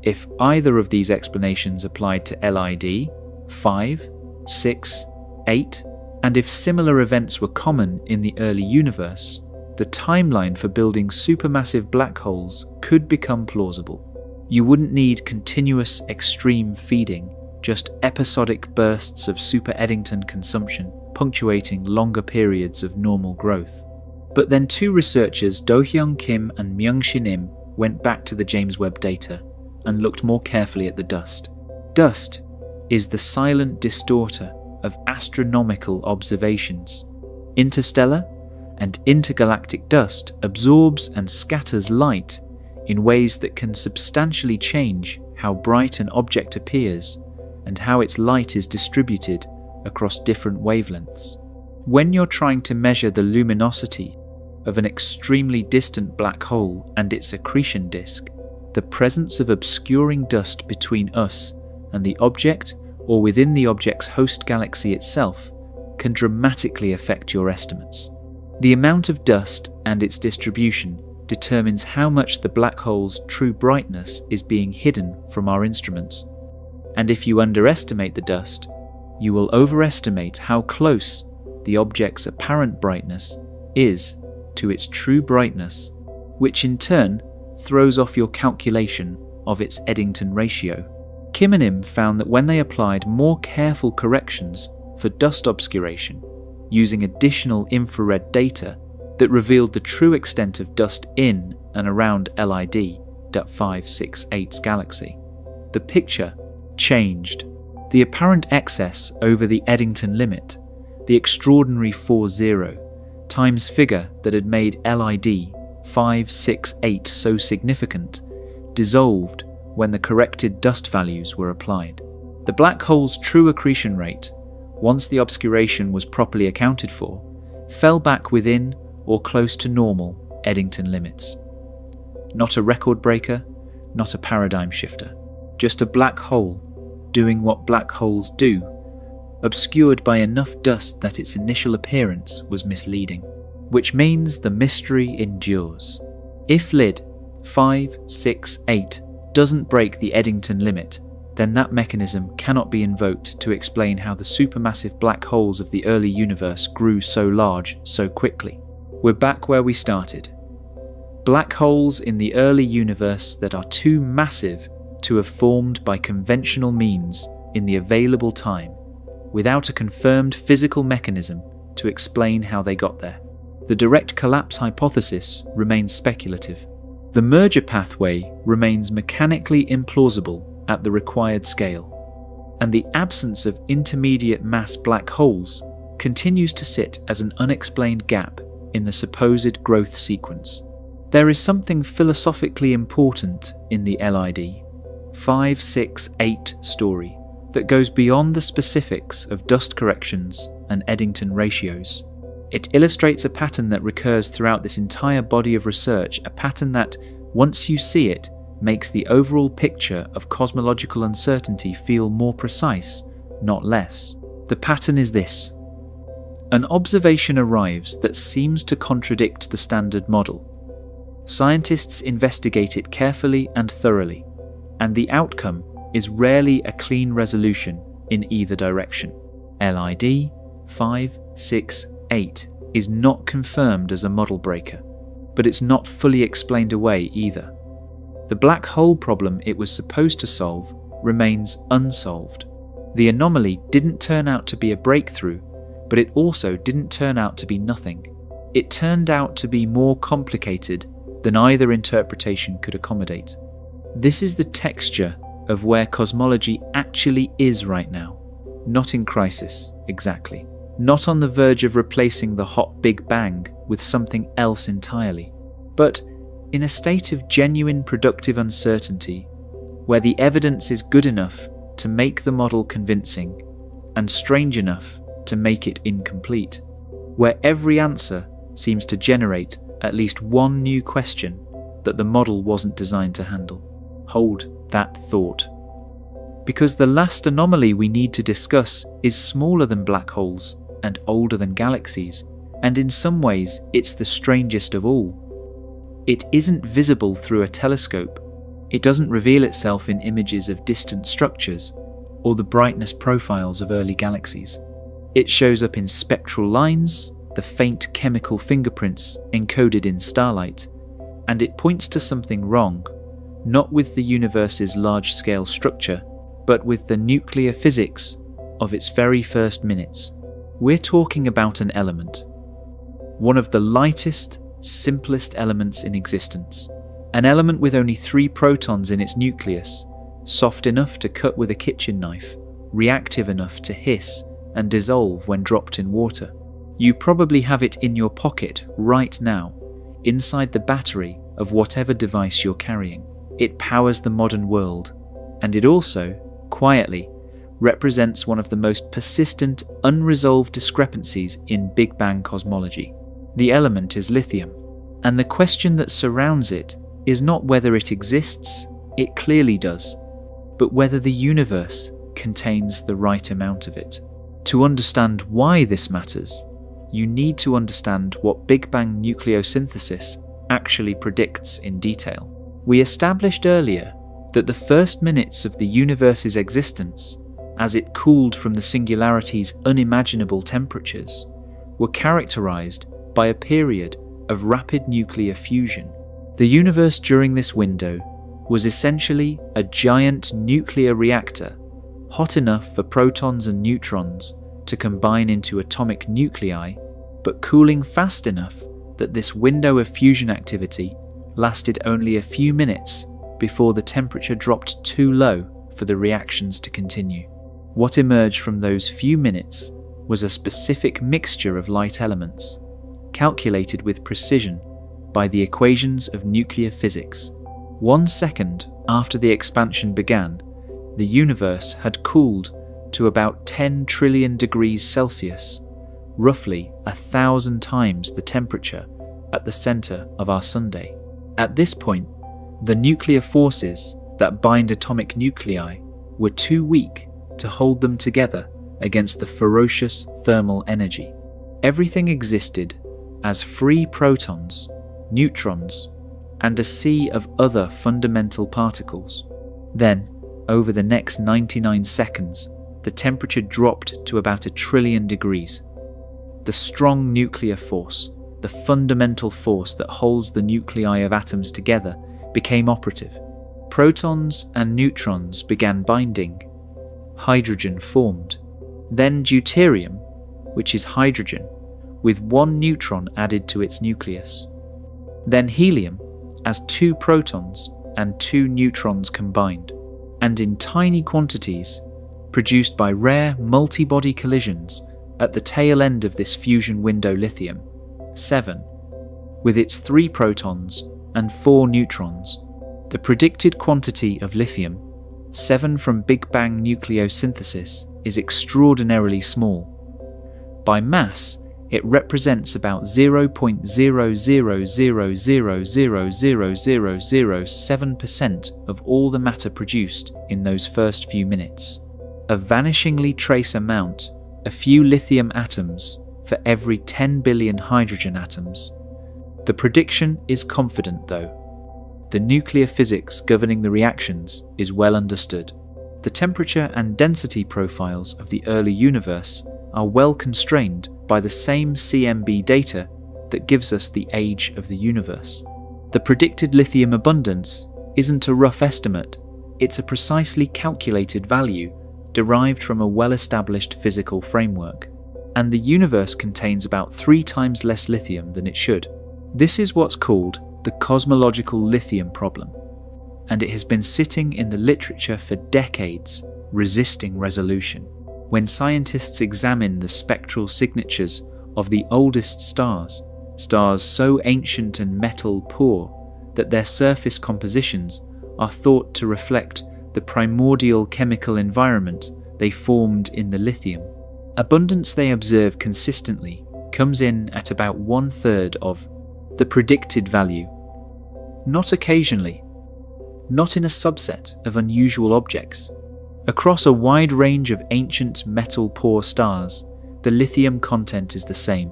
If either of these explanations applied to LID 568, and if similar events were common in the early universe, the timeline for building supermassive black holes could become plausible. You wouldn't need continuous extreme feeding, just episodic bursts of super-Eddington consumption, punctuating longer periods of normal growth. But then two researchers, Do-Hyung Kim and Myung-Shin Im, went back to the James Webb data, and looked more carefully at the dust. Dust is the silent distorter of astronomical observations. Interstellar and intergalactic dust absorbs and scatters light in ways that can substantially change how bright an object appears and how its light is distributed across different wavelengths. When you're trying to measure the luminosity of an extremely distant black hole and its accretion disk, the presence of obscuring dust between us and the object or within the object's host galaxy itself can dramatically affect your estimates. The amount of dust and its distribution determines how much the black hole's true brightness is being hidden from our instruments. And if you underestimate the dust, you will overestimate how close the object's apparent brightness is to its true brightness, which in turn throws off your calculation of its Eddington ratio. Kim and Im found that when they applied more careful corrections for dust obscuration, using additional infrared data that revealed the true extent of dust in and around LID, .568's galaxy, the picture changed. The apparent excess over the Eddington Limit, the extraordinary 40 times figure that had made LID 568 so significant, dissolved when the corrected dust values were applied. The black hole's true accretion rate, once the obscuration was properly accounted for, fell back within or close to normal Eddington limits. Not a record breaker, not a paradigm shifter, just a black hole doing what black holes do, obscured by enough dust that its initial appearance was misleading, which means the mystery endures. If LID 568 doesn't break the Eddington limit, then that mechanism cannot be invoked to explain how the supermassive black holes of the early universe grew so large so quickly. We're back where we started. Black holes in the early universe that are too massive to have formed by conventional means in the available time, without a confirmed physical mechanism to explain how they got there. The direct collapse hypothesis remains speculative. The merger pathway remains mechanically implausible at the required scale, and the absence of intermediate mass black holes continues to sit as an unexplained gap in the supposed growth sequence. There is something philosophically important in the LID 568 story that goes beyond the specifics of dust corrections and Eddington ratios. It illustrates a pattern that recurs throughout this entire body of research, a pattern that, once you see it, makes the overall picture of cosmological uncertainty feel more precise, not less. The pattern is this. An observation arrives that seems to contradict the standard model. Scientists investigate it carefully and thoroughly, and the outcome is rarely a clean resolution in either direction. LID 568 is not confirmed as a model breaker, but it's not fully explained away either. The black hole problem it was supposed to solve remains unsolved. The anomaly didn't turn out to be a breakthrough, but it also didn't turn out to be nothing. It turned out to be more complicated than either interpretation could accommodate. This is the texture of where cosmology actually is right now. Not in crisis, exactly. Not on the verge of replacing the hot Big Bang with something else entirely, but in a state of genuine productive uncertainty, where the evidence is good enough to make the model convincing, and strange enough to make it incomplete, where every answer seems to generate at least one new question that the model wasn't designed to handle. Hold that thought. Because the last anomaly we need to discuss is smaller than black holes and older than galaxies, and in some ways it's the strangest of all. It isn't visible through a telescope. It doesn't reveal itself in images of distant structures or the brightness profiles of early galaxies. It shows up in spectral lines, the faint chemical fingerprints encoded in starlight, and it points to something wrong, not with the universe's large-scale structure, but with the nuclear physics of its very first minutes. We're talking about an element, one of the lightest, simplest elements in existence, An element with only 3 protons in its nucleus, soft enough to cut with a kitchen knife, reactive enough to hiss and dissolve when dropped in water. You probably have it in your pocket right now, inside the battery of whatever device you're carrying. It powers the modern world, and it also, quietly, represents one of the most persistent, unresolved discrepancies in Big Bang cosmology. The element is lithium, and the question that surrounds it is not whether it exists, it clearly does, but whether the universe contains the right amount of it. To understand why this matters, you need to understand what Big Bang nucleosynthesis actually predicts in detail. We established earlier that the first minutes of the universe's existence, as it cooled from the singularity's unimaginable temperatures, were characterized by a period of rapid nuclear fusion. The universe during this window was essentially a giant nuclear reactor, hot enough for protons and neutrons to combine into atomic nuclei, but cooling fast enough that this window of fusion activity lasted only a few minutes before the temperature dropped too low for the reactions to continue. What emerged from those few minutes was a specific mixture of light elements, calculated with precision by the equations of nuclear physics. 1 second after the expansion began, the universe had cooled to about 10 trillion degrees Celsius, roughly 1,000 times the temperature at the center of our sundae. At this point, the nuclear forces that bind atomic nuclei were too weak to hold them together against the ferocious thermal energy. Everything existed as free protons, neutrons, and a sea of other fundamental particles. Then, over the next 99 seconds, the temperature dropped to about 1 trillion degrees. The strong nuclear force, the fundamental force that holds the nuclei of atoms together, became operative. Protons and neutrons began binding. Hydrogen formed. Then deuterium, which is hydrogen, with 1 neutron added to its nucleus. Then helium, as 2 protons and 2 neutrons combined, and in tiny quantities, produced by rare multi-body collisions at the tail end of this fusion window lithium, 7, with its 3 protons and 4 neutrons. The predicted quantity of lithium, 7 from Big Bang nucleosynthesis, is extraordinarily small. By mass, it represents about 0.000000007% of all the matter produced in those first few minutes. A vanishingly trace amount, a few lithium atoms for every 10 billion hydrogen atoms. The prediction is confident though. The nuclear physics governing the reactions is well understood. The temperature and density profiles of the early universe are well constrained by the same CMB data that gives us the age of the universe. The predicted lithium abundance isn't a rough estimate, it's a precisely calculated value derived from a well-established physical framework. And the universe contains about 3 times less lithium than it should. This is what's called the Cosmological Lithium Problem, and it has been sitting in the literature for decades, resisting resolution. When scientists examine the spectral signatures of the oldest stars, stars so ancient and metal poor that their surface compositions are thought to reflect the primordial chemical environment they formed in the lithium, abundance they observe consistently comes in at about 1/3 of the predicted value. Not occasionally, not in a subset of unusual objects. Across a wide range of ancient metal-poor stars, the lithium content is the same,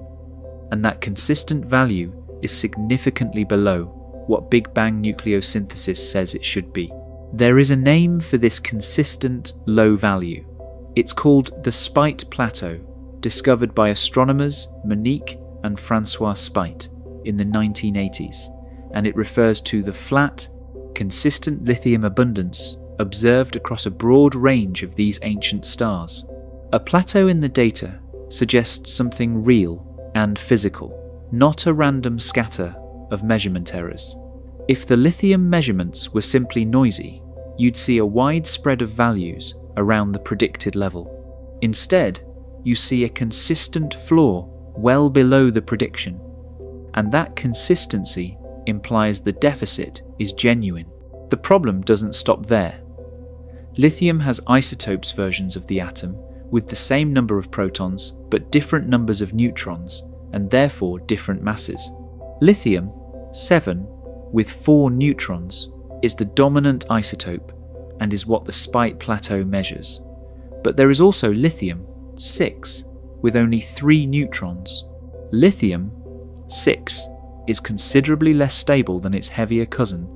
and that consistent value is significantly below what Big Bang nucleosynthesis says it should be. There is a name for this consistent low value. It's called the Spite Plateau, discovered by astronomers Monique and Francois Spite in the 1980s, and it refers to the flat, consistent lithium abundance observed across a broad range of these ancient stars. A plateau in the data suggests something real and physical, not a random scatter of measurement errors. If the lithium measurements were simply noisy, you'd see a wide spread of values around the predicted level. Instead, you see a consistent floor well below the prediction, and that consistency implies the deficit is genuine. The problem doesn't stop there. Lithium has isotopes versions of the atom with the same number of protons but different numbers of neutrons and therefore different masses. Lithium, 7, with 4 neutrons, is the dominant isotope and is what the Spite plateau measures. But there is also lithium, 6, with only 3 neutrons. Lithium, 6, is considerably less stable than its heavier cousin,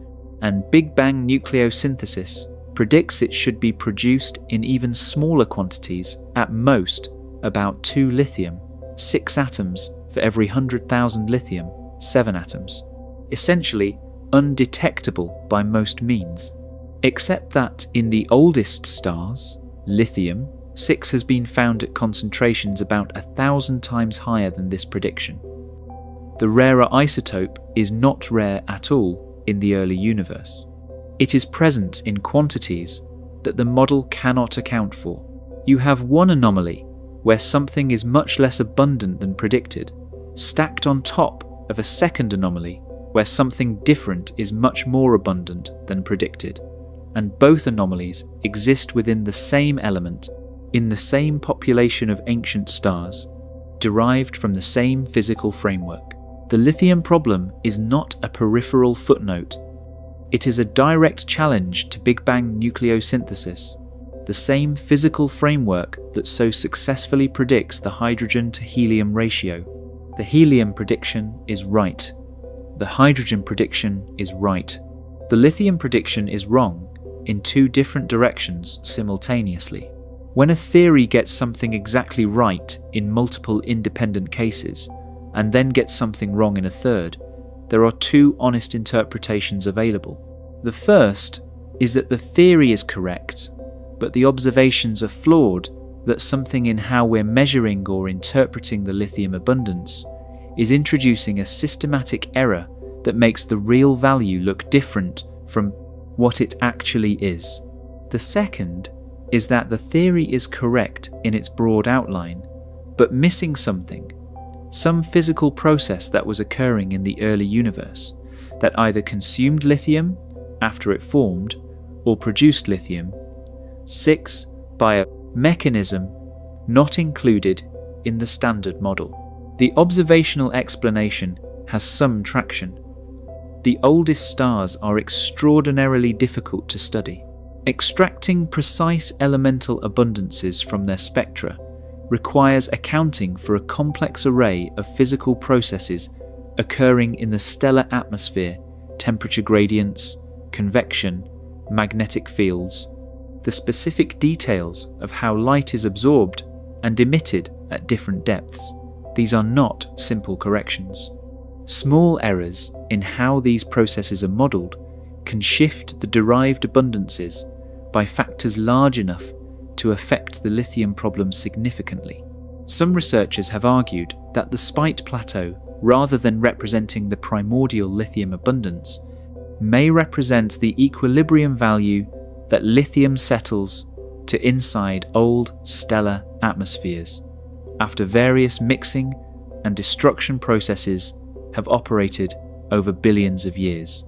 and Big Bang nucleosynthesis predicts it should be produced in even smaller quantities, at most about 2 lithium, 6 atoms for every 100,000 lithium, 7 atoms. Essentially undetectable by most means. Except that in the oldest stars, lithium, 6 has been found at concentrations about 1,000 times higher than this prediction. The rarer isotope is not rare at all in the early universe. It is present in quantities that the model cannot account for. You have one anomaly where something is much less abundant than predicted, stacked on top of a second anomaly where something different is much more abundant than predicted, and both anomalies exist within the same element, in the same population of ancient stars, derived from the same physical framework. The lithium problem is not a peripheral footnote. It is a direct challenge to Big Bang nucleosynthesis, the same physical framework that so successfully predicts the hydrogen to helium ratio. The helium prediction is right. The hydrogen prediction is right. The lithium prediction is wrong in 2 different directions simultaneously. When a theory gets something exactly right in multiple independent cases, and then gets something wrong in a third, there are 2 honest interpretations available. The first is that the theory is correct, but the observations are flawed, that something in how we're measuring or interpreting the lithium abundance is introducing a systematic error that makes the real value look different from what it actually is. The second is that the theory is correct in its broad outline, but missing something, some physical process that was occurring in the early universe that either consumed lithium after it formed or produced lithium, 6, by a mechanism not included in the standard model. The observational explanation has some traction. The oldest stars are extraordinarily difficult to study. Extracting precise elemental abundances from their spectra requires accounting for a complex array of physical processes occurring in the stellar atmosphere, temperature gradients, convection, magnetic fields, the specific details of how light is absorbed and emitted at different depths. These are not simple corrections. Small errors in how these processes are modelled can shift the derived abundances by factors large enough to affect the lithium problem significantly. Some researchers have argued that the Spite plateau, rather than representing the primordial lithium abundance, may represent the equilibrium value that lithium settles to inside old stellar atmospheres, after various mixing and destruction processes have operated over billions of years.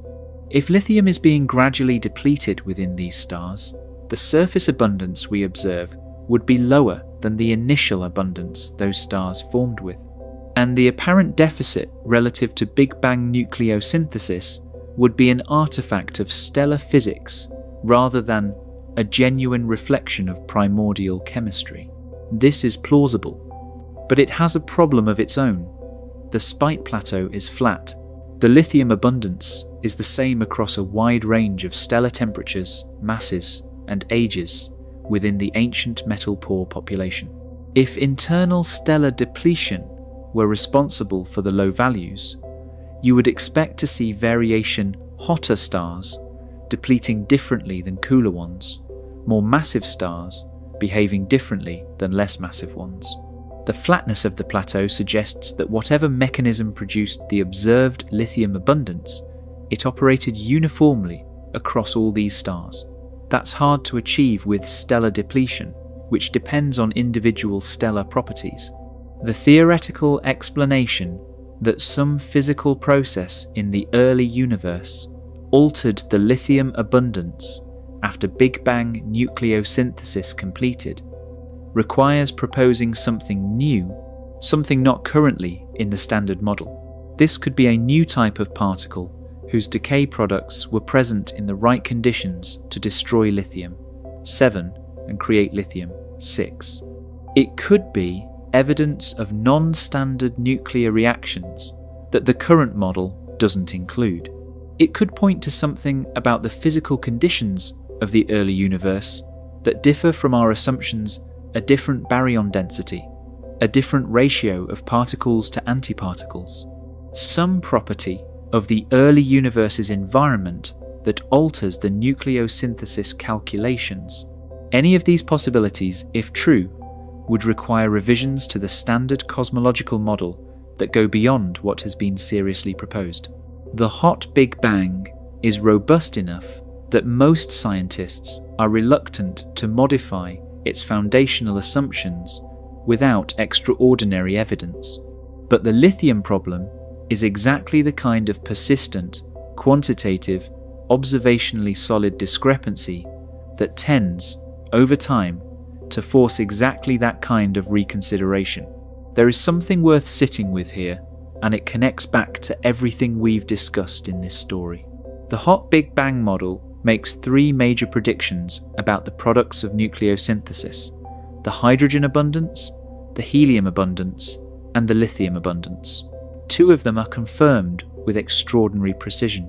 If lithium is being gradually depleted within these stars, the surface abundance we observe would be lower than the initial abundance those stars formed with, and the apparent deficit relative to Big Bang nucleosynthesis would be an artifact of stellar physics rather than a genuine reflection of primordial chemistry. This is plausible, but it has a problem of its own. The Spite plateau is flat. The lithium abundance is the same across a wide range of stellar temperatures, masses, and ages within the ancient metal-poor population. If internal stellar depletion were responsible for the low values, you would expect to see variation hotter stars depleting differently than cooler ones, more massive stars behaving differently than less massive ones. The flatness of the plateau suggests that whatever mechanism produced the observed lithium abundance it operated uniformly across all these stars. That's hard to achieve with stellar depletion, which depends on individual stellar properties. The theoretical explanation that some physical process in the early universe altered the lithium abundance after Big Bang nucleosynthesis completed requires proposing something new, something not currently in the standard model. This could be a new type of particle whose decay products were present in the right conditions to destroy lithium-7 and create lithium-6. It could be evidence of non-standard nuclear reactions that the current model doesn't include. It could point to something about the physical conditions of the early universe that differ from our assumptions: a different baryon density, a different ratio of particles to antiparticles, some property of the early universe's environment that alters the nucleosynthesis calculations. Any of these possibilities, if true, would require revisions to the standard cosmological model that go beyond what has been seriously proposed. The hot Big Bang is robust enough that most scientists are reluctant to modify its foundational assumptions without extraordinary evidence. But the lithium problem is exactly the kind of persistent, quantitative, observationally solid discrepancy that tends, over time, to force exactly that kind of reconsideration. There is something worth sitting with here, and it connects back to everything we've discussed in this story. The hot Big Bang model makes three major predictions about the products of nucleosynthesis: the hydrogen abundance, the helium abundance, and the lithium abundance. Two of them are confirmed with extraordinary precision.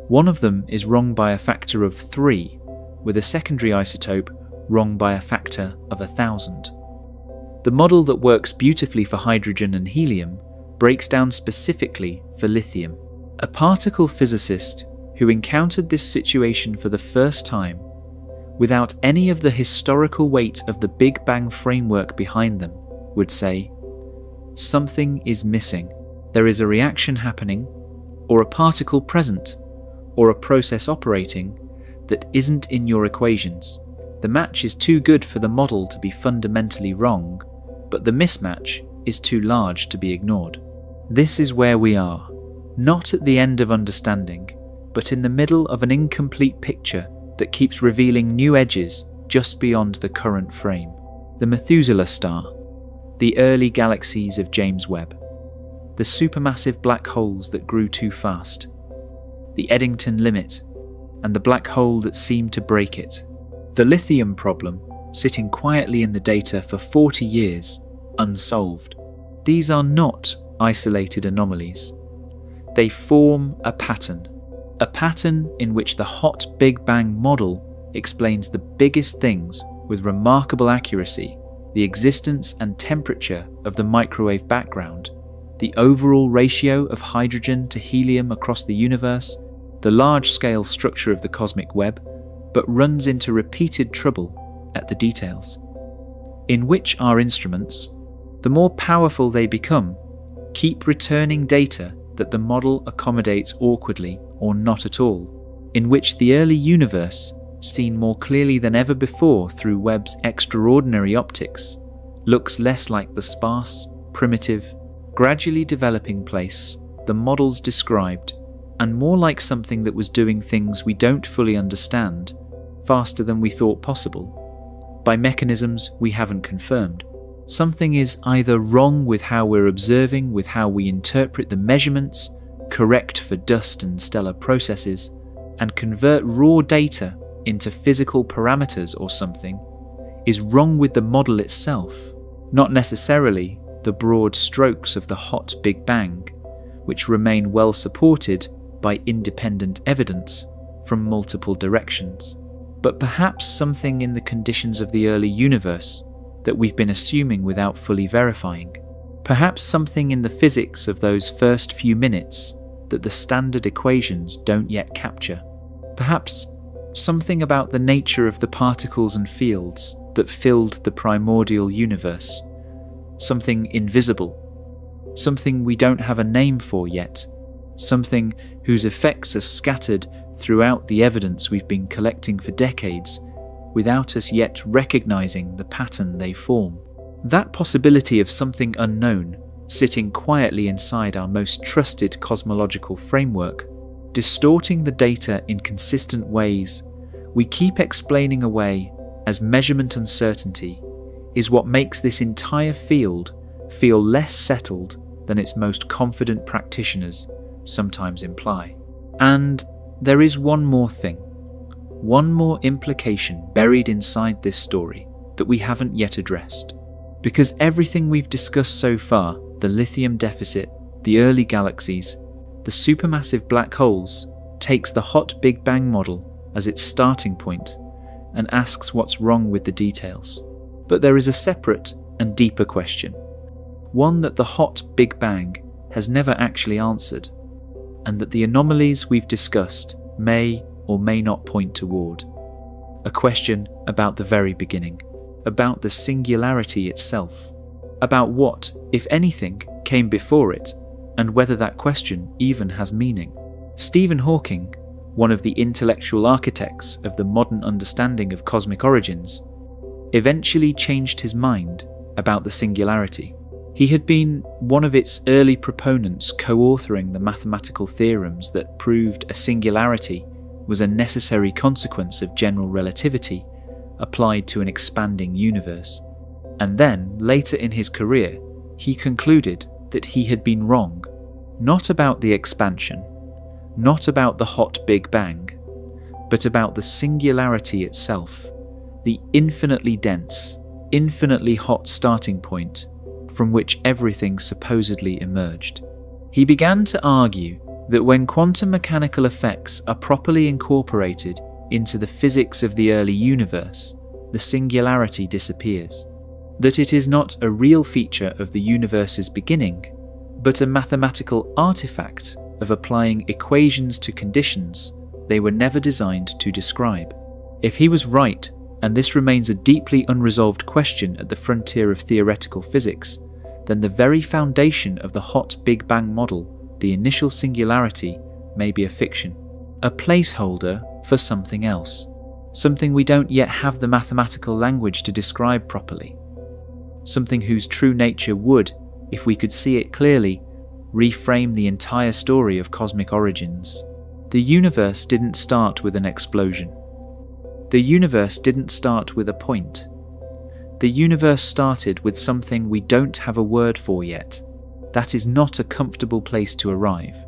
One of them is wrong by a factor of 3, with a secondary isotope wrong by a factor of 1,000. The model that works beautifully for hydrogen and helium breaks down specifically for lithium. A particle physicist who encountered this situation for the first time, without any of the historical weight of the Big Bang framework behind them, would say, something is missing. There is a reaction happening, or a particle present, or a process operating that isn't in your equations. The match is too good for the model to be fundamentally wrong, but the mismatch is too large to be ignored. This is where we are, not at the end of understanding, but in the middle of an incomplete picture that keeps revealing new edges just beyond the current frame. The Methuselah star, the early galaxies of James Webb, the supermassive black holes that grew too fast, the Eddington Limit, and the black hole that seemed to break it. The lithium problem, sitting quietly in the data for 40 years, unsolved. These are not isolated anomalies. They form a pattern in which the hot Big Bang model explains the biggest things with remarkable accuracy: the existence and temperature of the microwave background, the overall ratio of hydrogen to helium across the universe, the large-scale structure of the cosmic web, but runs into repeated trouble at the details. In which our instruments, the more powerful they become, keep returning data that the model accommodates awkwardly or not at all, in which the early universe, seen more clearly than ever before through Webb's extraordinary optics, looks less like the sparse, primitive, gradually developing place the models described, and more like something that was doing things we don't fully understand, faster than we thought possible, by mechanisms we haven't confirmed. Something is either wrong with how we're observing, with how we interpret the measurements, correct for dust and stellar processes, and convert raw data into physical parameters, or something is wrong with the model itself, not necessarily the broad strokes of the hot Big Bang, which remain well supported by independent evidence from multiple directions, but perhaps something in the conditions of the early universe that we've been assuming without fully verifying. Perhaps something in the physics of those first few minutes that the standard equations don't yet capture. Perhaps something about the nature of the particles and fields that filled the primordial universe. Something invisible. Something we don't have a name for yet. Something whose effects are scattered throughout the evidence we've been collecting for decades, without us yet recognizing the pattern they form. That possibility of something unknown sitting quietly inside our most trusted cosmological framework, distorting the data in consistent ways we keep explaining away as measurement uncertainty, is what makes this entire field feel less settled than its most confident practitioners sometimes imply. And there is one more thing, one more implication buried inside this story that we haven't yet addressed. Because everything we've discussed so far, the lithium deficit, the early galaxies, the supermassive black holes, takes the hot Big Bang model as its starting point and asks what's wrong with the details. But there is a separate and deeper question, one that the hot Big Bang has never actually answered, and that the anomalies we've discussed may or may not point toward. A question about the very beginning, about the singularity itself, about what, if anything, came before it, and whether that question even has meaning. Stephen Hawking, one of the intellectual architects of the modern understanding of cosmic origins, eventually changed his mind about the singularity. He had been one of its early proponents, co-authoring the mathematical theorems that proved a singularity was a necessary consequence of general relativity applied to an expanding universe. And then, later in his career, he concluded that he had been wrong, not about the expansion, not about the hot Big Bang, but about the singularity itself, the infinitely dense, infinitely hot starting point from which everything supposedly emerged. He began to argue that when quantum mechanical effects are properly incorporated into the physics of the early universe, the singularity disappears. That it is not a real feature of the universe's beginning, but a mathematical artifact of applying equations to conditions they were never designed to describe. If he was right, and this remains a deeply unresolved question at the frontier of theoretical physics, then the very foundation of the hot Big Bang model, the initial singularity, may be a fiction, a placeholder for something else, something we don't yet have the mathematical language to describe properly, something whose true nature would, if we could see it clearly, reframe the entire story of cosmic origins. The universe didn't start with an explosion. The universe didn't start with a point. The universe started with something we don't have a word for yet. That is not a comfortable place to arrive,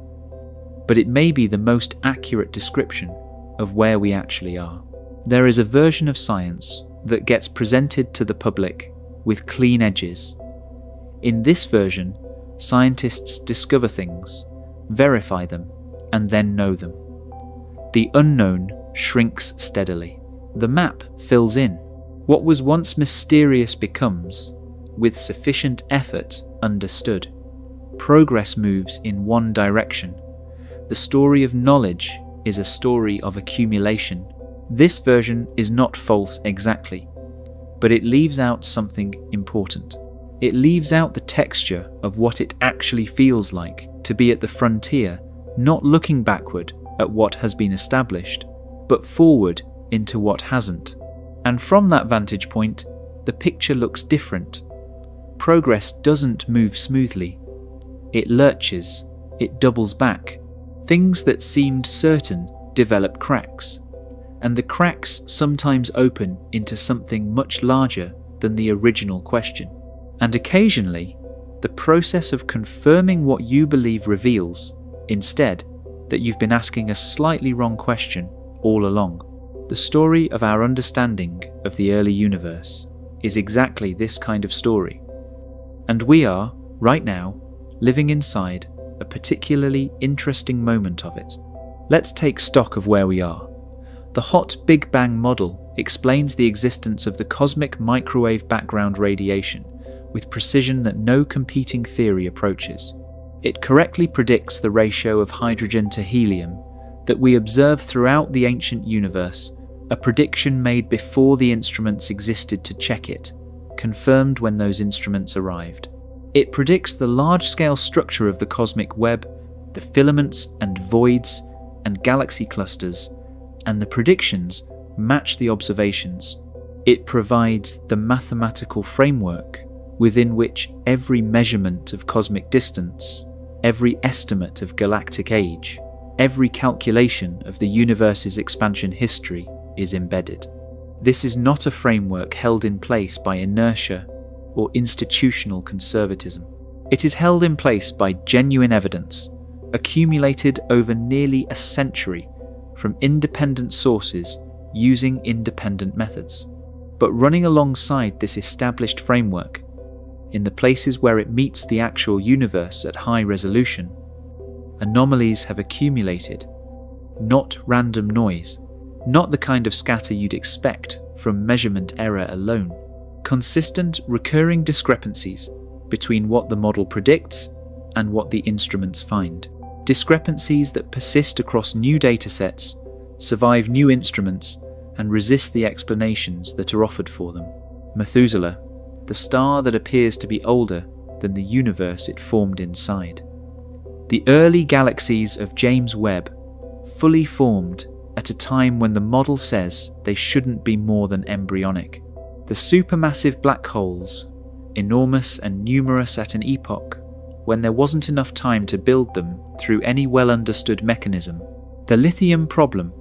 but it may be the most accurate description of where we actually are. There is a version of science that gets presented to the public with clean edges. In this version, scientists discover things, verify them, and then know them. The unknown shrinks steadily. The map fills in. What was once mysterious becomes, with sufficient effort, understood. Progress moves in one direction. The story of knowledge is a story of accumulation. This version is not false exactly, but it leaves out something important. It leaves out the texture of what it actually feels like to be at the frontier, not looking backward at what has been established, but forward into what hasn't. And from that vantage point, the picture looks different. Progress doesn't move smoothly. It lurches, it doubles back. Things that seemed certain develop cracks, and the cracks sometimes open into something much larger than the original question. And occasionally, the process of confirming what you believe reveals, instead, that you've been asking a slightly wrong question all along. The story of our understanding of the early universe is exactly this kind of story. And we are, right now, living inside a particularly interesting moment of it. Let's take stock of where we are. The hot Big Bang model explains the existence of the cosmic microwave background radiation with precision that no competing theory approaches. It correctly predicts the ratio of hydrogen to helium that we observe throughout the ancient universe, a prediction made before the instruments existed to check it, confirmed when those instruments arrived. It predicts the large-scale structure of the cosmic web the filaments and voids and galaxy clusters, and the predictions match the observations. It provides the mathematical framework within which every measurement of cosmic distance, every estimate of galactic age, every calculation of the universe's expansion history is embedded. This is not a framework held in place by inertia or institutional conservatism. It is held in place by genuine evidence, accumulated over nearly a century from independent sources using independent methods. But running alongside this established framework, in the places where it meets the actual universe at high resolution, anomalies have accumulated, not random noise, not the kind of scatter you'd expect from measurement error alone. Consistent, recurring discrepancies between what the model predicts and what the instruments find. Discrepancies that persist across new datasets, survive new instruments, and resist the explanations that are offered for them. Methuselah, the star that appears to be older than the universe it formed inside. The early galaxies of James Webb, fully formed at a time when the model says they shouldn't be more than embryonic. The supermassive black holes, enormous and numerous at an epoch when there wasn't enough time to build them through any well-understood mechanism. The lithium problem,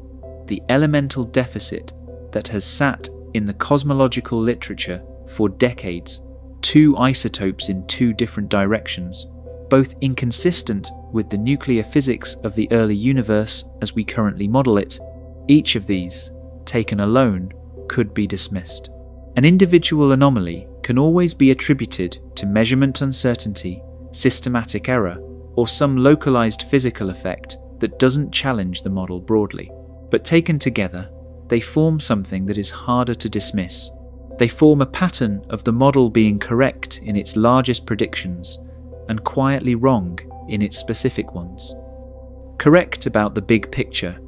the elemental deficit that has sat in the cosmological literature for decades, two isotopes in two different directions, both inconsistent with the nuclear physics of the early universe as we currently model it. Each of these, taken alone, could be dismissed. An individual anomaly can always be attributed to measurement uncertainty, systematic error, or some localized physical effect that doesn't challenge the model broadly. But taken together, they form something that is harder to dismiss. They form a pattern of the model being correct in its largest predictions and quietly wrong in its specific ones. Correct about the big picture,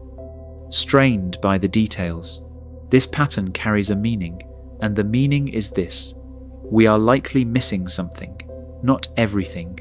strained by the details. This pattern carries a meaning, and the meaning is this: we are likely missing something, not everything,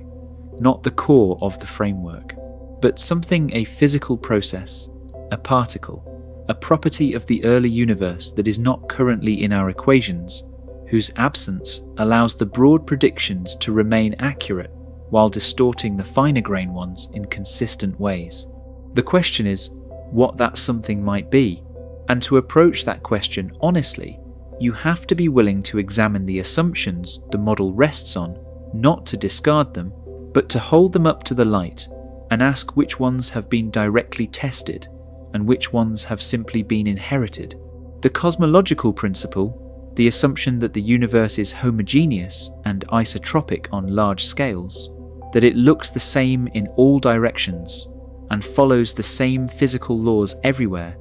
not the core of the framework, but something, a physical process, a particle, a property of the early universe that is not currently in our equations, whose absence allows the broad predictions to remain accurate while distorting the finer grain ones in consistent ways. The question is what that something might be, and to approach that question honestly, you have to be willing to examine the assumptions the model rests on, not to discard them, but to hold them up to the light and ask which ones have been directly tested and which ones have simply been inherited. The cosmological principle, the assumption that the universe is homogeneous and isotropic on large scales, that it looks the same in all directions and follows the same physical laws everywhere,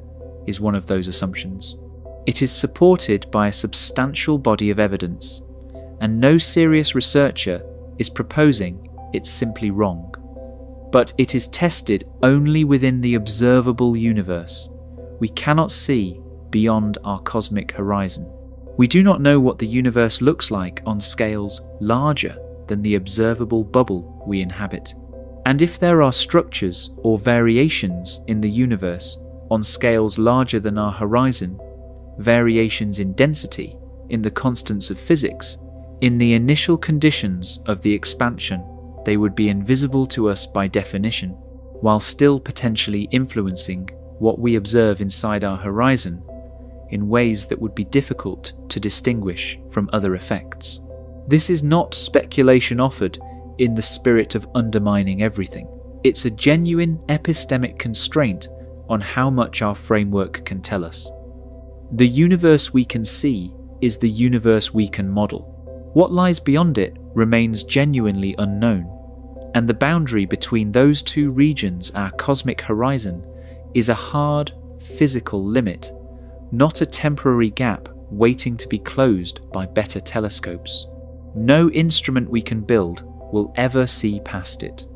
is one of those assumptions. It is supported by a substantial body of evidence, and no serious researcher is proposing it's simply wrong. But it is tested only within the observable universe. We cannot see beyond our cosmic horizon. We do not know what the universe looks like on scales larger than the observable bubble we inhabit. And if there are structures or variations in the universe on scales larger than our horizon, variations in density, in the constants of physics, in the initial conditions of the expansion, they would be invisible to us by definition, while still potentially influencing what we observe inside our horizon in ways that would be difficult to distinguish from other effects. This is not speculation offered in the spirit of undermining everything. It's a genuine epistemic constraint on how much our framework can tell us. The universe we can see is the universe we can model. What lies beyond it remains genuinely unknown, and the boundary between those two regions, our cosmic horizon, is a hard, physical limit, not a temporary gap waiting to be closed by better telescopes. No instrument we can build will ever see past it.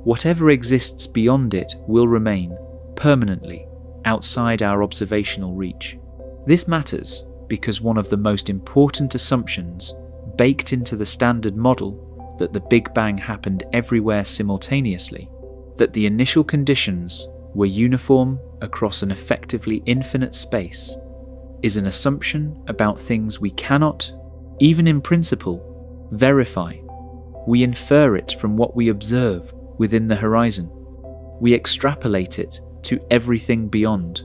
Whatever exists beyond it will remain, permanently, outside our observational reach. This matters because one of the most important assumptions baked into the standard model, that the Big Bang happened everywhere simultaneously, that the initial conditions were uniform across an effectively infinite space is an assumption about things we cannot, even in principle, verify. We infer it from what we observe within the horizon. We extrapolate it to everything beyond,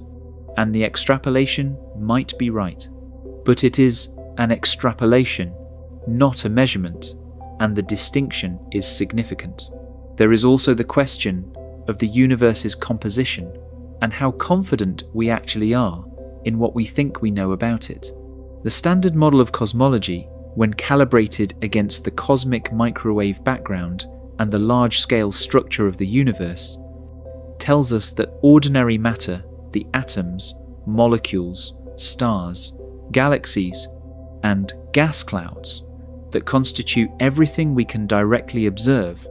and the extrapolation might be right. But it is an extrapolation, not a measurement, and the distinction is significant. There is also the question of the universe's composition and how confident we actually are in what we think we know about it. The standard model of cosmology, when calibrated against the cosmic microwave background and the large-scale structure of the universe, tells us that ordinary matter, the atoms, molecules, stars, galaxies, and gas clouds that constitute everything we can directly observe,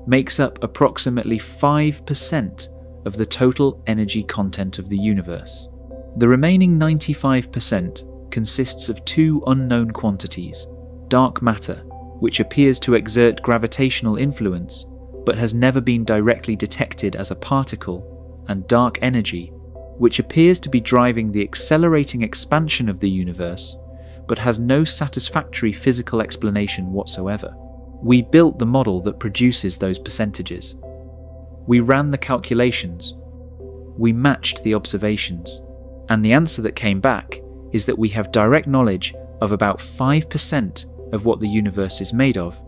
makes up approximately 5% of the total energy content of the universe. The remaining 95% consists of two unknown quantities: dark matter, which appears to exert gravitational influence but has never been directly detected as a particle, and dark energy, which appears to be driving the accelerating expansion of the universe but has no satisfactory physical explanation whatsoever. We built the model that produces those percentages. We ran the calculations. We matched the observations. And the answer that came back is that we have direct knowledge of about 5% of what the universe is made of,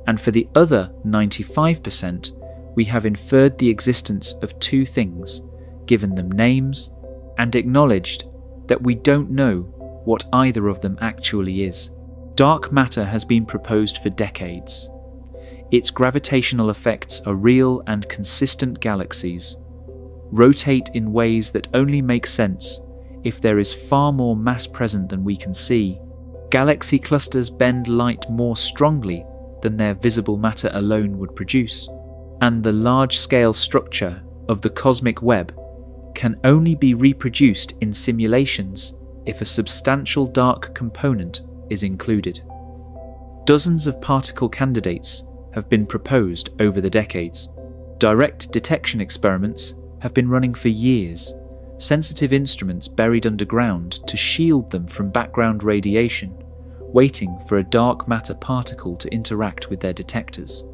and for the other 95%, we have inferred the existence of two things, given them names, and acknowledged that we don't know what either of them actually is. Dark matter has been proposed for decades. Its gravitational effects are real and consistent. Galaxies rotate in ways that only make sense if there is far more mass present than we can see. Galaxy clusters bend light more strongly than their visible matter alone would produce. And the large-scale structure of the cosmic web can only be reproduced in simulations if a substantial dark component is included. Dozens of particle candidates have been proposed over the decades. Direct detection experiments have been running for years, sensitive instruments buried underground to shield them from background radiation, waiting for a dark matter particle to interact with their detectors.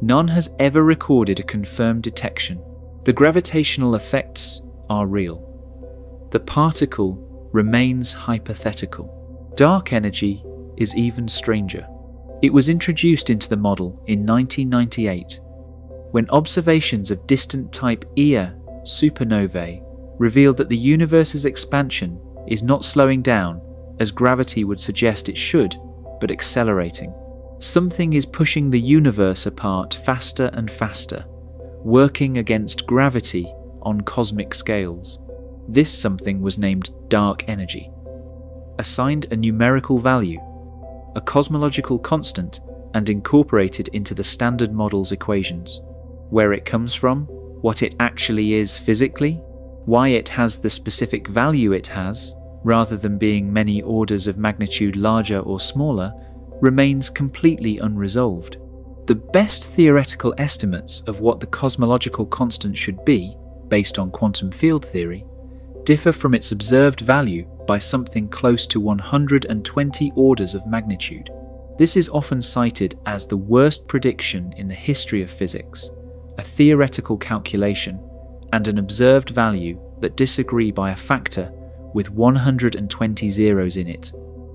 None has ever recorded a confirmed detection. The gravitational effects are real. The particle remains hypothetical. Dark energy is even stranger. It was introduced into the model in 1998, when observations of distant type Ia supernovae revealed that the universe's expansion is not slowing down as gravity would suggest it should, but accelerating. Something is pushing the universe apart faster and faster, working against gravity on cosmic scales. This something was named dark energy, assigned a numerical value, a cosmological constant, and incorporated into the standard model's equations. Where it comes from, what it actually is physically, why it has the specific value it has, rather than being many orders of magnitude larger or smaller, remains completely unresolved. The best theoretical estimates of what the cosmological constant should be, based on quantum field theory, differ from its observed value by something close to 120 orders of magnitude. This is often cited as the worst prediction in the history of physics, a theoretical calculation, and an observed value that disagree by a factor with 120 zeros in it.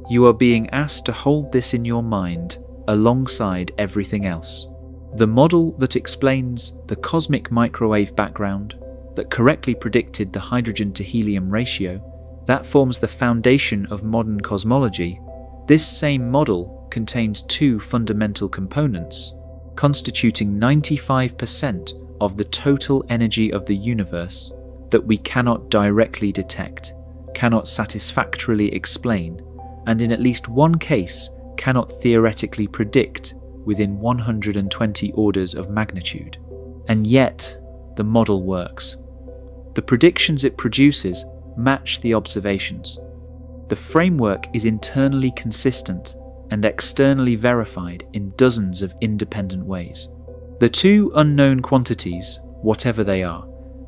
You are being asked to hold this in your mind alongside everything else. The model that explains the cosmic microwave background, that correctly predicted the hydrogen to helium ratio, that forms the foundation of modern cosmology. This same model contains two fundamental components, constituting 95% of the total energy of the universe that we cannot directly detect, cannot satisfactorily explain, and in at least one case cannot theoretically predict within 120 orders of magnitude. And yet, the model works. The predictions it produces match the observations. The framework is internally consistent and externally verified in dozens of independent ways. The two unknown quantities whatever they are,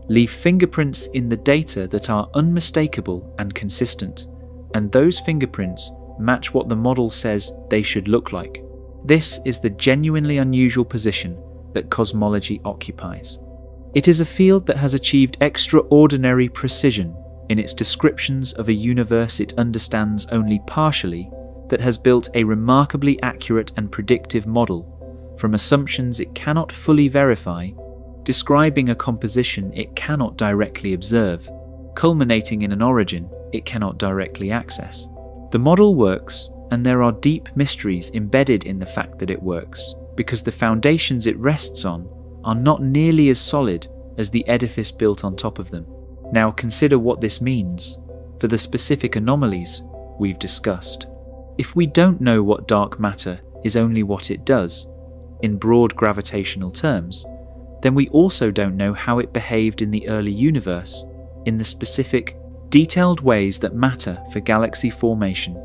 leave fingerprints in the data that are unmistakable and consistent, and those fingerprints match what the model says they should look like. This is the genuinely unusual position that cosmology occupies. It is a field that has achieved extraordinary precision in its descriptions of a universe it understands only partially, that has built a remarkably accurate and predictive model from assumptions it cannot fully verify, describing a composition it cannot directly observe, culminating in an origin it cannot directly access. The model works, and there are deep mysteries embedded in the fact that it works, because the foundations it rests on are not nearly as solid as the edifice built on top of them. Now consider what this means for the specific anomalies we've discussed. If we don't know what dark matter is only what it does, in broad gravitational terms, then we also don't know how it behaved in the early universe in the specific, detailed ways that matter for galaxy formation.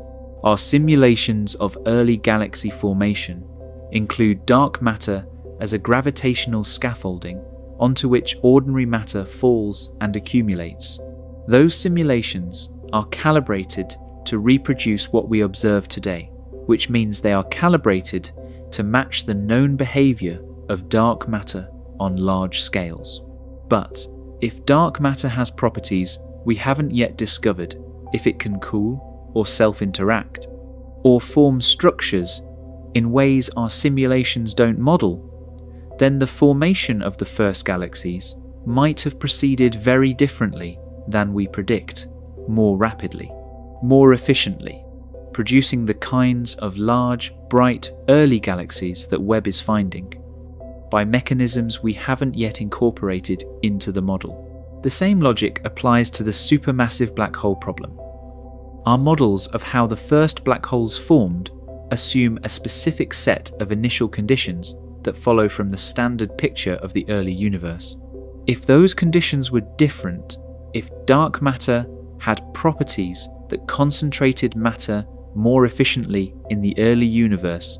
Our simulations of early galaxy formation include dark matter as a gravitational scaffolding onto which ordinary matter falls and accumulates. Those simulations are calibrated to reproduce what we observe today, which means they are calibrated to match the known behavior of dark matter on large scales. But if dark matter has properties we haven't yet discovered, if it can cool or self-interact, or form structures in ways our simulations don't model, then the formation of the first galaxies might have proceeded very differently than we predict, more rapidly, more efficiently, producing the kinds of large, bright, early galaxies that Webb is finding, by mechanisms we haven't yet incorporated into the model. The same logic applies to the supermassive black hole problem. Our models of how the first black holes formed assume a specific set of initial conditions that follow from the standard picture of the early universe. If those conditions were different, if dark matter had properties that concentrated matter more efficiently in the early universe,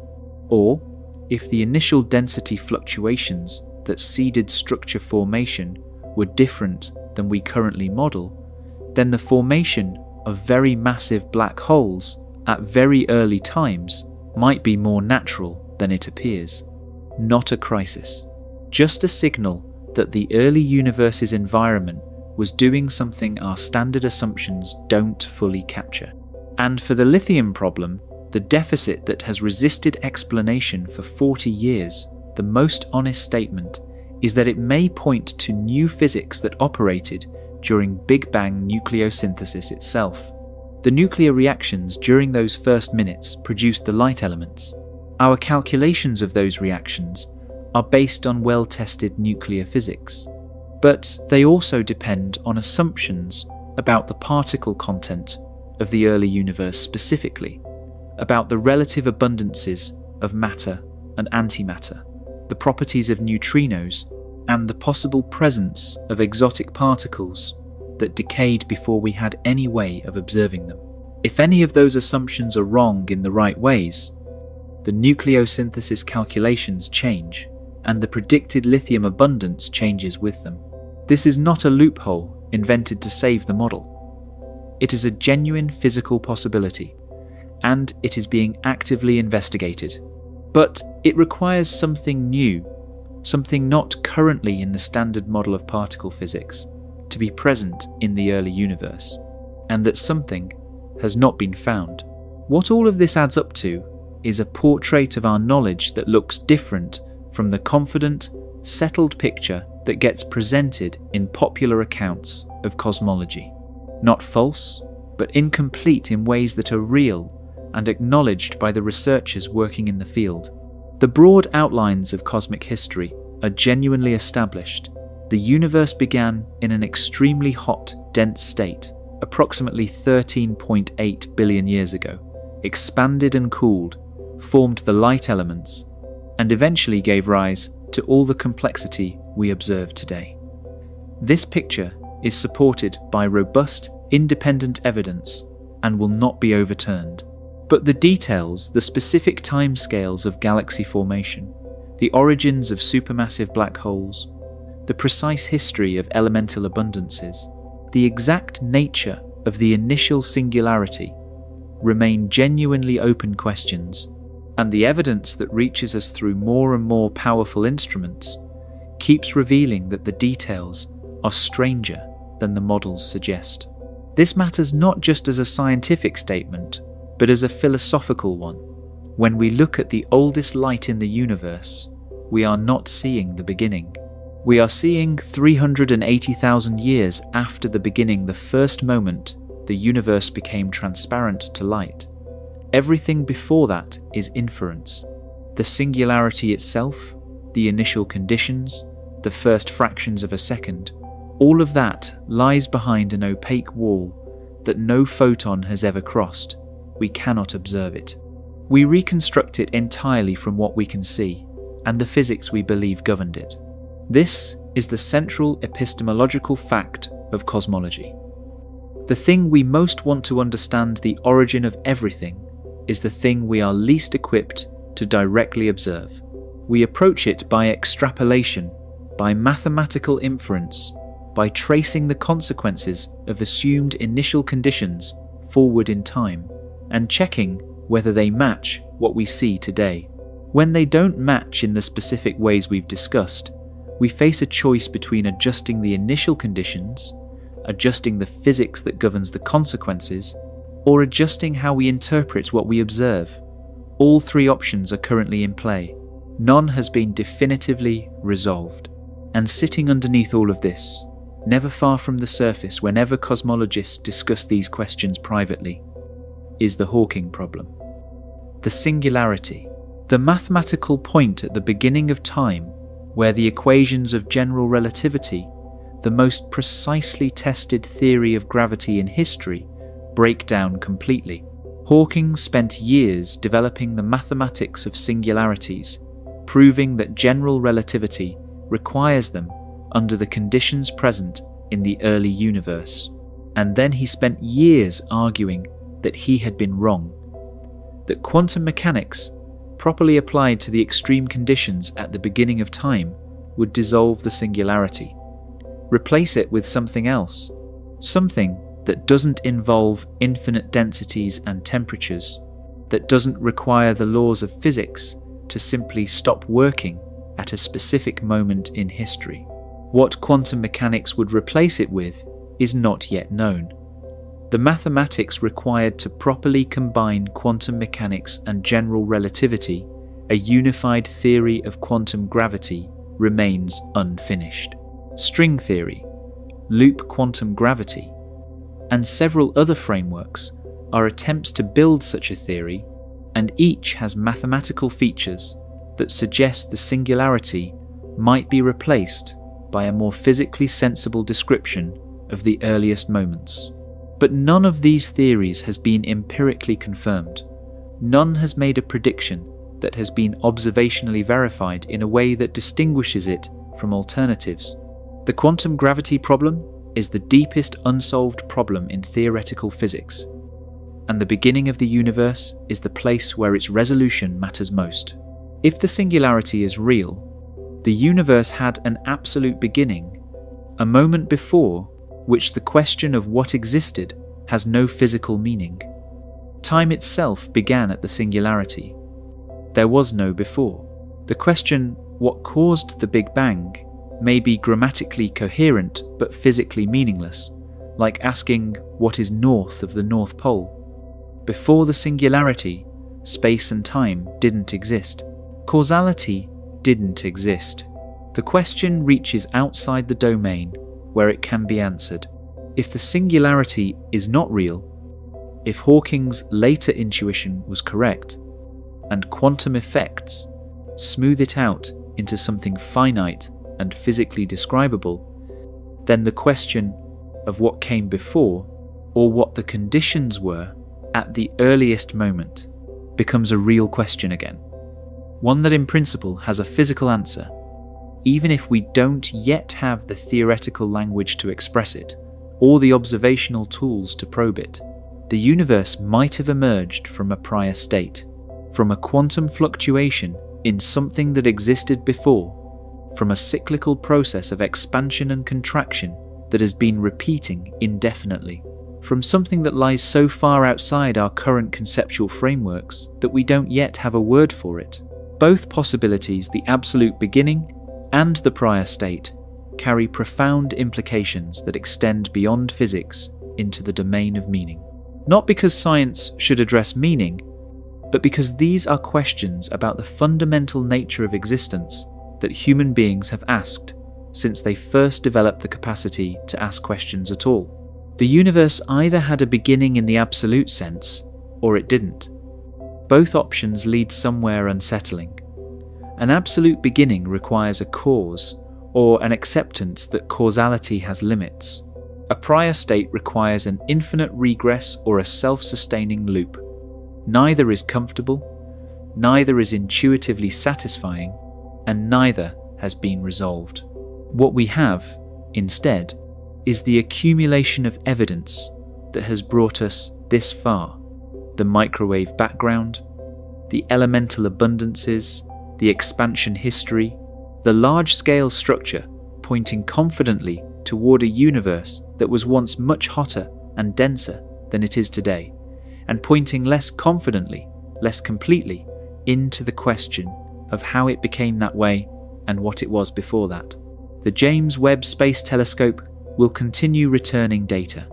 or if the initial density fluctuations that seeded structure formation were different than we currently model, then the formation of very massive black holes at very early times might be more natural than it appears. Not a crisis, just a signal that the early universe's environment was doing something our standard assumptions don't fully capture. And for the lithium problem, the deficit that has resisted explanation for 40 years, the most honest statement is that it may point to new physics that operated during Big Bang nucleosynthesis itself. The nuclear reactions during those first minutes produced the light elements. Our calculations of those reactions are based on well-tested nuclear physics, but they also depend on assumptions about the particle content of the early universe specifically, about the relative abundances of matter and antimatter, the properties of neutrinos, and the possible presence of exotic particles that decayed before we had any way of observing them. If any of those assumptions are wrong in the right ways, the nucleosynthesis calculations change, and the predicted lithium abundance changes with them. This is not a loophole invented to save the model. It is a genuine physical possibility, and it is being actively investigated. But it requires something new, something not currently in the standard model of particle physics, to be present in the early universe, and that something has not been found. What all of this adds up to is a portrait of our knowledge that looks different from the confident, settled picture that gets presented in popular accounts of cosmology. Not false, but incomplete in ways that are real and acknowledged by the researchers working in the field. The broad outlines of cosmic history are genuinely established. The universe began in an extremely hot, dense state, approximately 13.8 billion years ago, expanded and cooled, formed the light elements, and eventually gave rise to all the complexity we observe today. This picture is supported by robust, independent evidence and will not be overturned. But the details, the specific timescales of galaxy formation, the origins of supermassive black holes, the precise history of elemental abundances, the exact nature of the initial singularity remain genuinely open questions, and the evidence that reaches us through more and more powerful instruments keeps revealing that the details are stranger than the models suggest. This matters not just as a scientific statement, but as a philosophical one. When we look at the oldest light in the universe, we are not seeing the beginning. We are seeing 380,000 years after the beginning, the first moment the universe became transparent to light. Everything before that is inference. The singularity itself, the initial conditions, the first fractions of a second, all of that lies behind an opaque wall that no photon has ever crossed. We cannot observe it. We reconstruct it entirely from what we can see, and the physics we believe governed it. This is the central epistemological fact of cosmology. The thing we most want to understand, the origin of everything, is the thing we are least equipped to directly observe. We approach it by extrapolation, by mathematical inference, by tracing the consequences of assumed initial conditions forward in time, and checking whether they match what we see today. When they don't match in the specific ways we've discussed, we face a choice between adjusting the initial conditions, adjusting the physics that governs the consequences, or adjusting how we interpret what we observe. All three options are currently in play. None has been definitively resolved. And sitting underneath all of this, never far from the surface whenever cosmologists discuss these questions privately, is the Hawking problem. The singularity, the mathematical point at the beginning of time where the equations of general relativity, the most precisely tested theory of gravity in history, break down completely. Hawking spent years developing the mathematics of singularities, proving that general relativity requires them under the conditions present in the early universe. And then he spent years arguing that he had been wrong, that quantum mechanics, properly applied to the extreme conditions at the beginning of time, would dissolve the singularity, replace it with something else, something that doesn't involve infinite densities and temperatures, that doesn't require the laws of physics to simply stop working at a specific moment in history. What quantum mechanics would replace it with is not yet known. The mathematics required to properly combine quantum mechanics and general relativity, a unified theory of quantum gravity, remains unfinished. String theory, loop quantum gravity, and several other frameworks are attempts to build such a theory, and each has mathematical features that suggest the singularity might be replaced by a more physically sensible description of the earliest moments. But none of these theories has been empirically confirmed. None has made a prediction that has been observationally verified in a way that distinguishes it from alternatives. The quantum gravity problem is the deepest unsolved problem in theoretical physics, and the beginning of the universe is the place where its resolution matters most. If the singularity is real, the universe had an absolute beginning, a moment before which the question of what existed has no physical meaning. Time itself began at the singularity. There was no before. The question, what caused the Big Bang, may be grammatically coherent but physically meaningless, like asking what is north of the North Pole. Before the singularity, space and time didn't exist. Causality didn't exist. The question reaches outside the domain where it can be answered. If the singularity is not real, if Hawking's later intuition was correct, and quantum effects smooth it out into something finite and physically describable, then the question of what came before, or what the conditions were at the earliest moment, becomes a real question again. One that in principle has a physical answer, even if we don't yet have the theoretical language to express it, or the observational tools to probe it. The universe might have emerged from a prior state, from a quantum fluctuation in something that existed before, from a cyclical process of expansion and contraction that has been repeating indefinitely, from something that lies so far outside our current conceptual frameworks that we don't yet have a word for it. Both possibilities, the absolute beginning and the prior state, carry profound implications that extend beyond physics into the domain of meaning. Not because science should address meaning, but because these are questions about the fundamental nature of existence that human beings have asked since they first developed the capacity to ask questions at all. The universe either had a beginning in the absolute sense, or it didn't. Both options lead somewhere unsettling. An absolute beginning requires a cause, or an acceptance that causality has limits. A prior state requires an infinite regress or a self-sustaining loop. Neither is comfortable, neither is intuitively satisfying, and neither has been resolved. What we have, instead, is the accumulation of evidence that has brought us this far: the microwave background, the elemental abundances, the expansion history, the large-scale structure pointing confidently toward a universe that was once much hotter and denser than it is today, and pointing less confidently, less completely, into the question of how it became that way and what it was before that. The James Webb Space Telescope will continue returning data.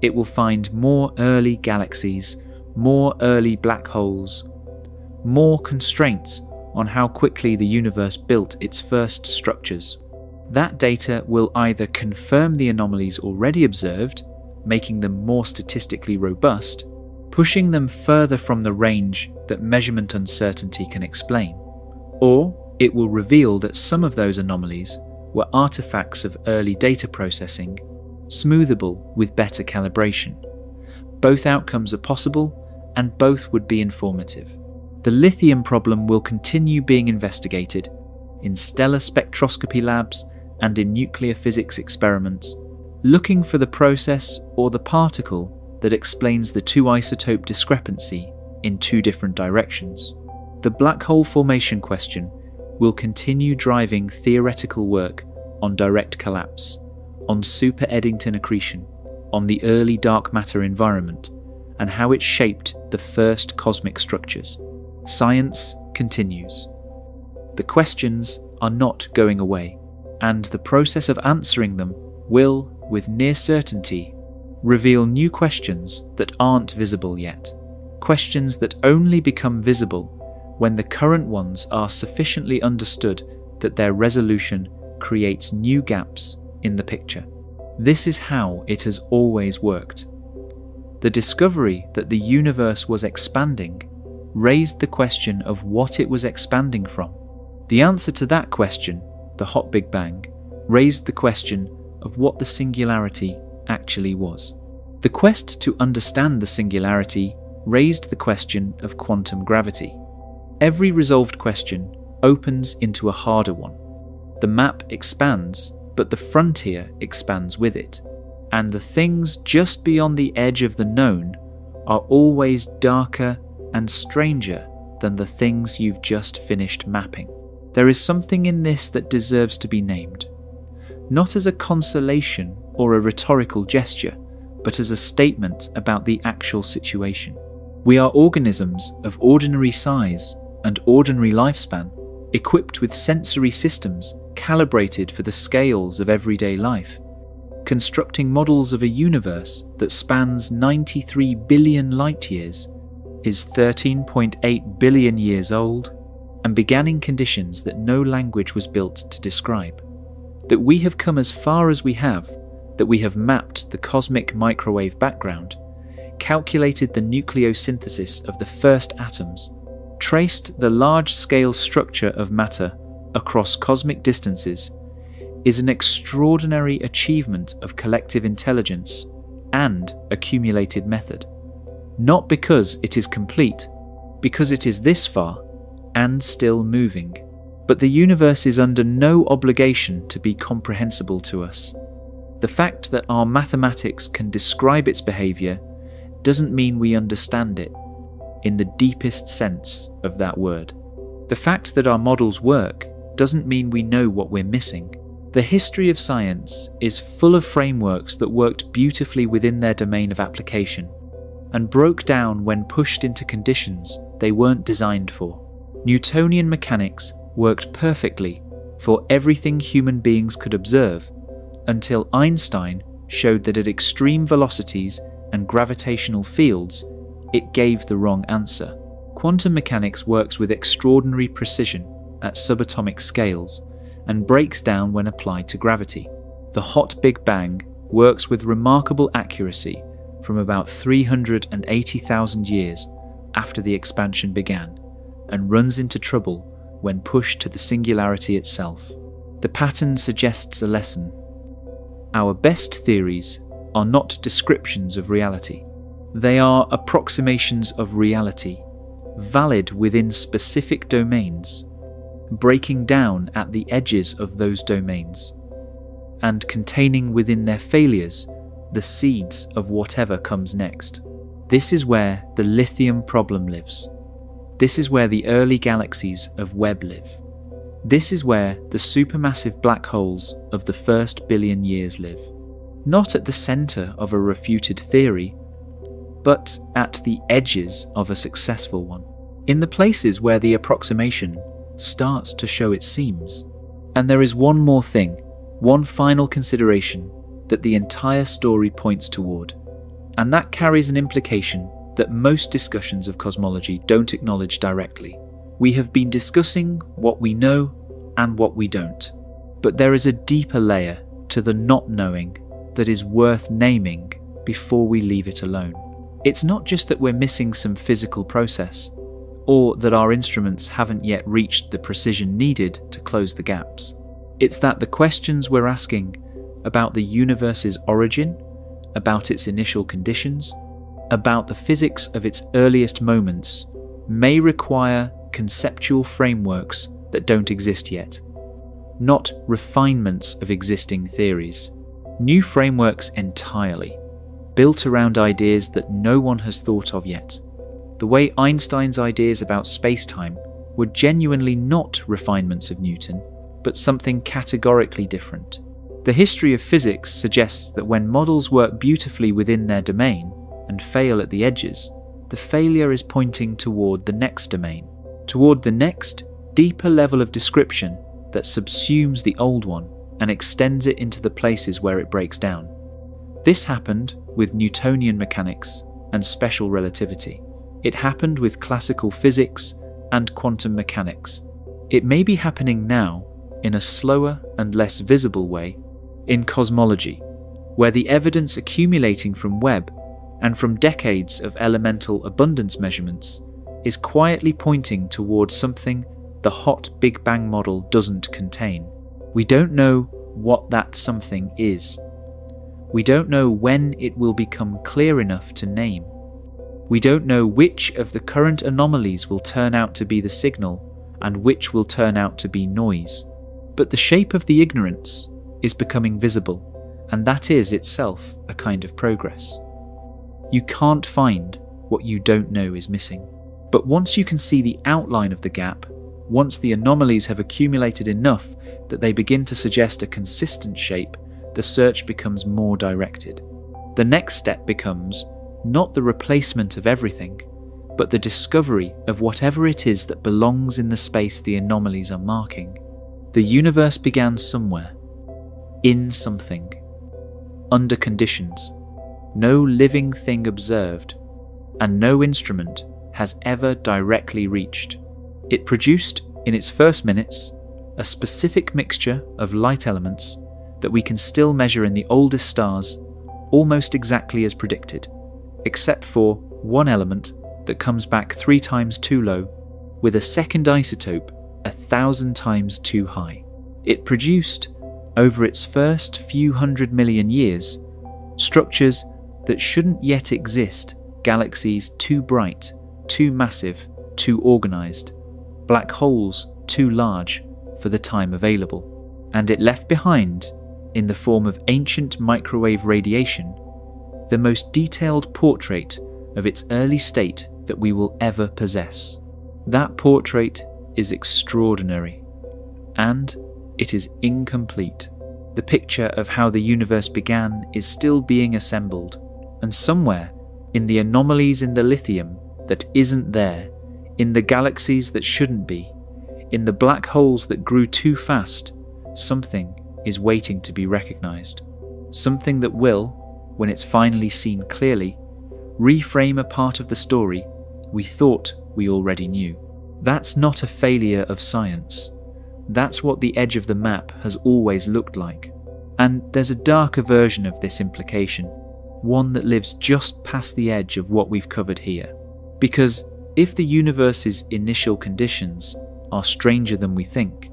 It will find more early galaxies, more early black holes, more constraints on how quickly the universe built its first structures. That data will either confirm the anomalies already observed, making them more statistically robust, pushing them further from the range that measurement uncertainty can explain, or it will reveal that some of those anomalies were artifacts of early data processing, smoothable with better calibration. Both outcomes are possible, and both would be informative. The lithium problem will continue being investigated in stellar spectroscopy labs and in nuclear physics experiments, looking for the process or the particle that explains the two-isotope discrepancy in two different directions. The black hole formation question will continue driving theoretical work on direct collapse, on super Eddington accretion, on the early dark matter environment, and how it shaped the first cosmic structures. Science continues. The questions are not going away, and the process of answering them will, with near certainty, reveal new questions that aren't visible yet. Questions that only become visible when the current ones are sufficiently understood that their resolution creates new gaps in the picture. This is how it has always worked. The discovery that the universe was expanding raised the question of what it was expanding from. The answer to that question, the hot Big Bang, raised the question of what the singularity actually was. The quest to understand the singularity raised the question of quantum gravity. Every resolved question opens into a harder one. The map expands, but the frontier expands with it, and the things just beyond the edge of the known are always darker and stranger than the things you've just finished mapping. There is something in this that deserves to be named, not as a consolation or a rhetorical gesture, but as a statement about the actual situation. We are organisms of ordinary size and ordinary lifespan, equipped with sensory systems calibrated for the scales of everyday life, constructing models of a universe that spans 93 billion light-years, is 13.8 billion years old, and began in conditions that no language was built to describe. That we have come as far as we have, that we have mapped the cosmic microwave background, calculated the nucleosynthesis of the first atoms, traced the large-scale structure of matter across cosmic distances, is an extraordinary achievement of collective intelligence and accumulated method. Not because it is complete, because it is this far and still moving. But the universe is under no obligation to be comprehensible to us. The fact that our mathematics can describe its behaviour doesn't mean we understand it, in the deepest sense of that word. The fact that our models work doesn't mean we know what we're missing. The history of science is full of frameworks that worked beautifully within their domain of application, and broke down when pushed into conditions they weren't designed for. Newtonian mechanics worked perfectly for everything human beings could observe, until Einstein showed that at extreme velocities and gravitational fields, it gave the wrong answer. Quantum mechanics works with extraordinary precision at subatomic scales and breaks down when applied to gravity. The hot Big Bang works with remarkable accuracy from about 380,000 years after the expansion began, and runs into trouble when pushed to the singularity itself. The pattern suggests a lesson. Our best theories are not descriptions of reality. They are approximations of reality, valid within specific domains, breaking down at the edges of those domains, and containing within their failures the seeds of whatever comes next. This is where the lithium problem lives. This is where the early galaxies of Webb live. This is where the supermassive black holes of the first billion years live. Not at the center of a refuted theory, but at the edges of a successful one. In the places where the approximation starts to show its seams. And there is one more thing, one final consideration that the entire story points toward, and that carries an implication that most discussions of cosmology don't acknowledge directly. We have been discussing what we know and what we don't, but there is a deeper layer to the not knowing that is worth naming before we leave it alone. It's not just that we're missing some physical process, or that our instruments haven't yet reached the precision needed to close the gaps. It's that the questions we're asking about the universe's origin, about its initial conditions, about the physics of its earliest moments, may require conceptual frameworks that don't exist yet, not refinements of existing theories. New frameworks entirely, built around ideas that no one has thought of yet. The way Einstein's ideas about space-time were genuinely not refinements of Newton, but something categorically different. The history of physics suggests that when models work beautifully within their domain and fail at the edges, the failure is pointing toward the next domain, toward the next, deeper level of description that subsumes the old one and extends it into the places where it breaks down. This happened with Newtonian mechanics and special relativity. It happened with classical physics and quantum mechanics. It may be happening now in a slower and less visible way in cosmology, where the evidence accumulating from Webb and from decades of elemental abundance measurements is quietly pointing towards something the hot Big Bang model doesn't contain. We don't know what that something is. We don't know when it will become clear enough to name. We don't know which of the current anomalies will turn out to be the signal and which will turn out to be noise. But the shape of the ignorance is becoming visible, and that is itself a kind of progress. You can't find what you don't know is missing. But once you can see the outline of the gap, once the anomalies have accumulated enough that they begin to suggest a consistent shape, the search becomes more directed. The next step becomes not the replacement of everything, but the discovery of whatever it is that belongs in the space the anomalies are marking. The universe began somewhere, in something, under conditions no living thing observed, and no instrument has ever directly reached. It produced, in its first minutes, a specific mixture of light elements that we can still measure in the oldest stars almost exactly as predicted, except for one element that comes back 3 times too low, with a second isotope 1,000 times too high. It produced, over its first few 100 million years, structures that shouldn't yet exist, galaxies too bright, too massive, too organized, black holes too large for the time available. And it left behind, in the form of ancient microwave radiation, the most detailed portrait of its early state that we will ever possess. That portrait is extraordinary, And it is incomplete. The picture of how the universe began is still being assembled, and somewhere in the anomalies in the lithium that isn't there, in the galaxies that shouldn't be, in the black holes that grew too fast, something is waiting to be recognized. Something that will, when it's finally seen clearly, reframe a part of the story we thought we already knew. That's not a failure of science. That's what the edge of the map has always looked like. And there's a darker version of this implication, one that lives just past the edge of what we've covered here. Because if the universe's initial conditions are stranger than we think,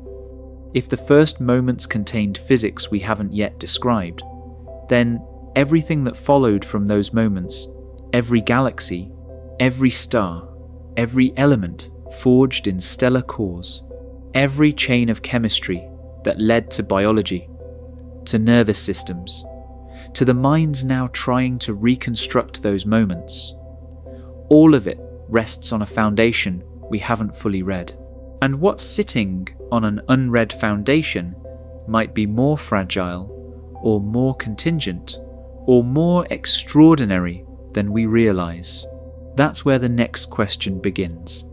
if the first moments contained physics we haven't yet described, then everything that followed from those moments, every galaxy, every star, every element forged in stellar cores, every chain of chemistry that led to biology, to nervous systems, to the minds now trying to reconstruct those moments, all of it rests on a foundation we haven't fully read. And what's sitting on an unread foundation might be more fragile, or more contingent, or more extraordinary than we realize. That's where the next question begins.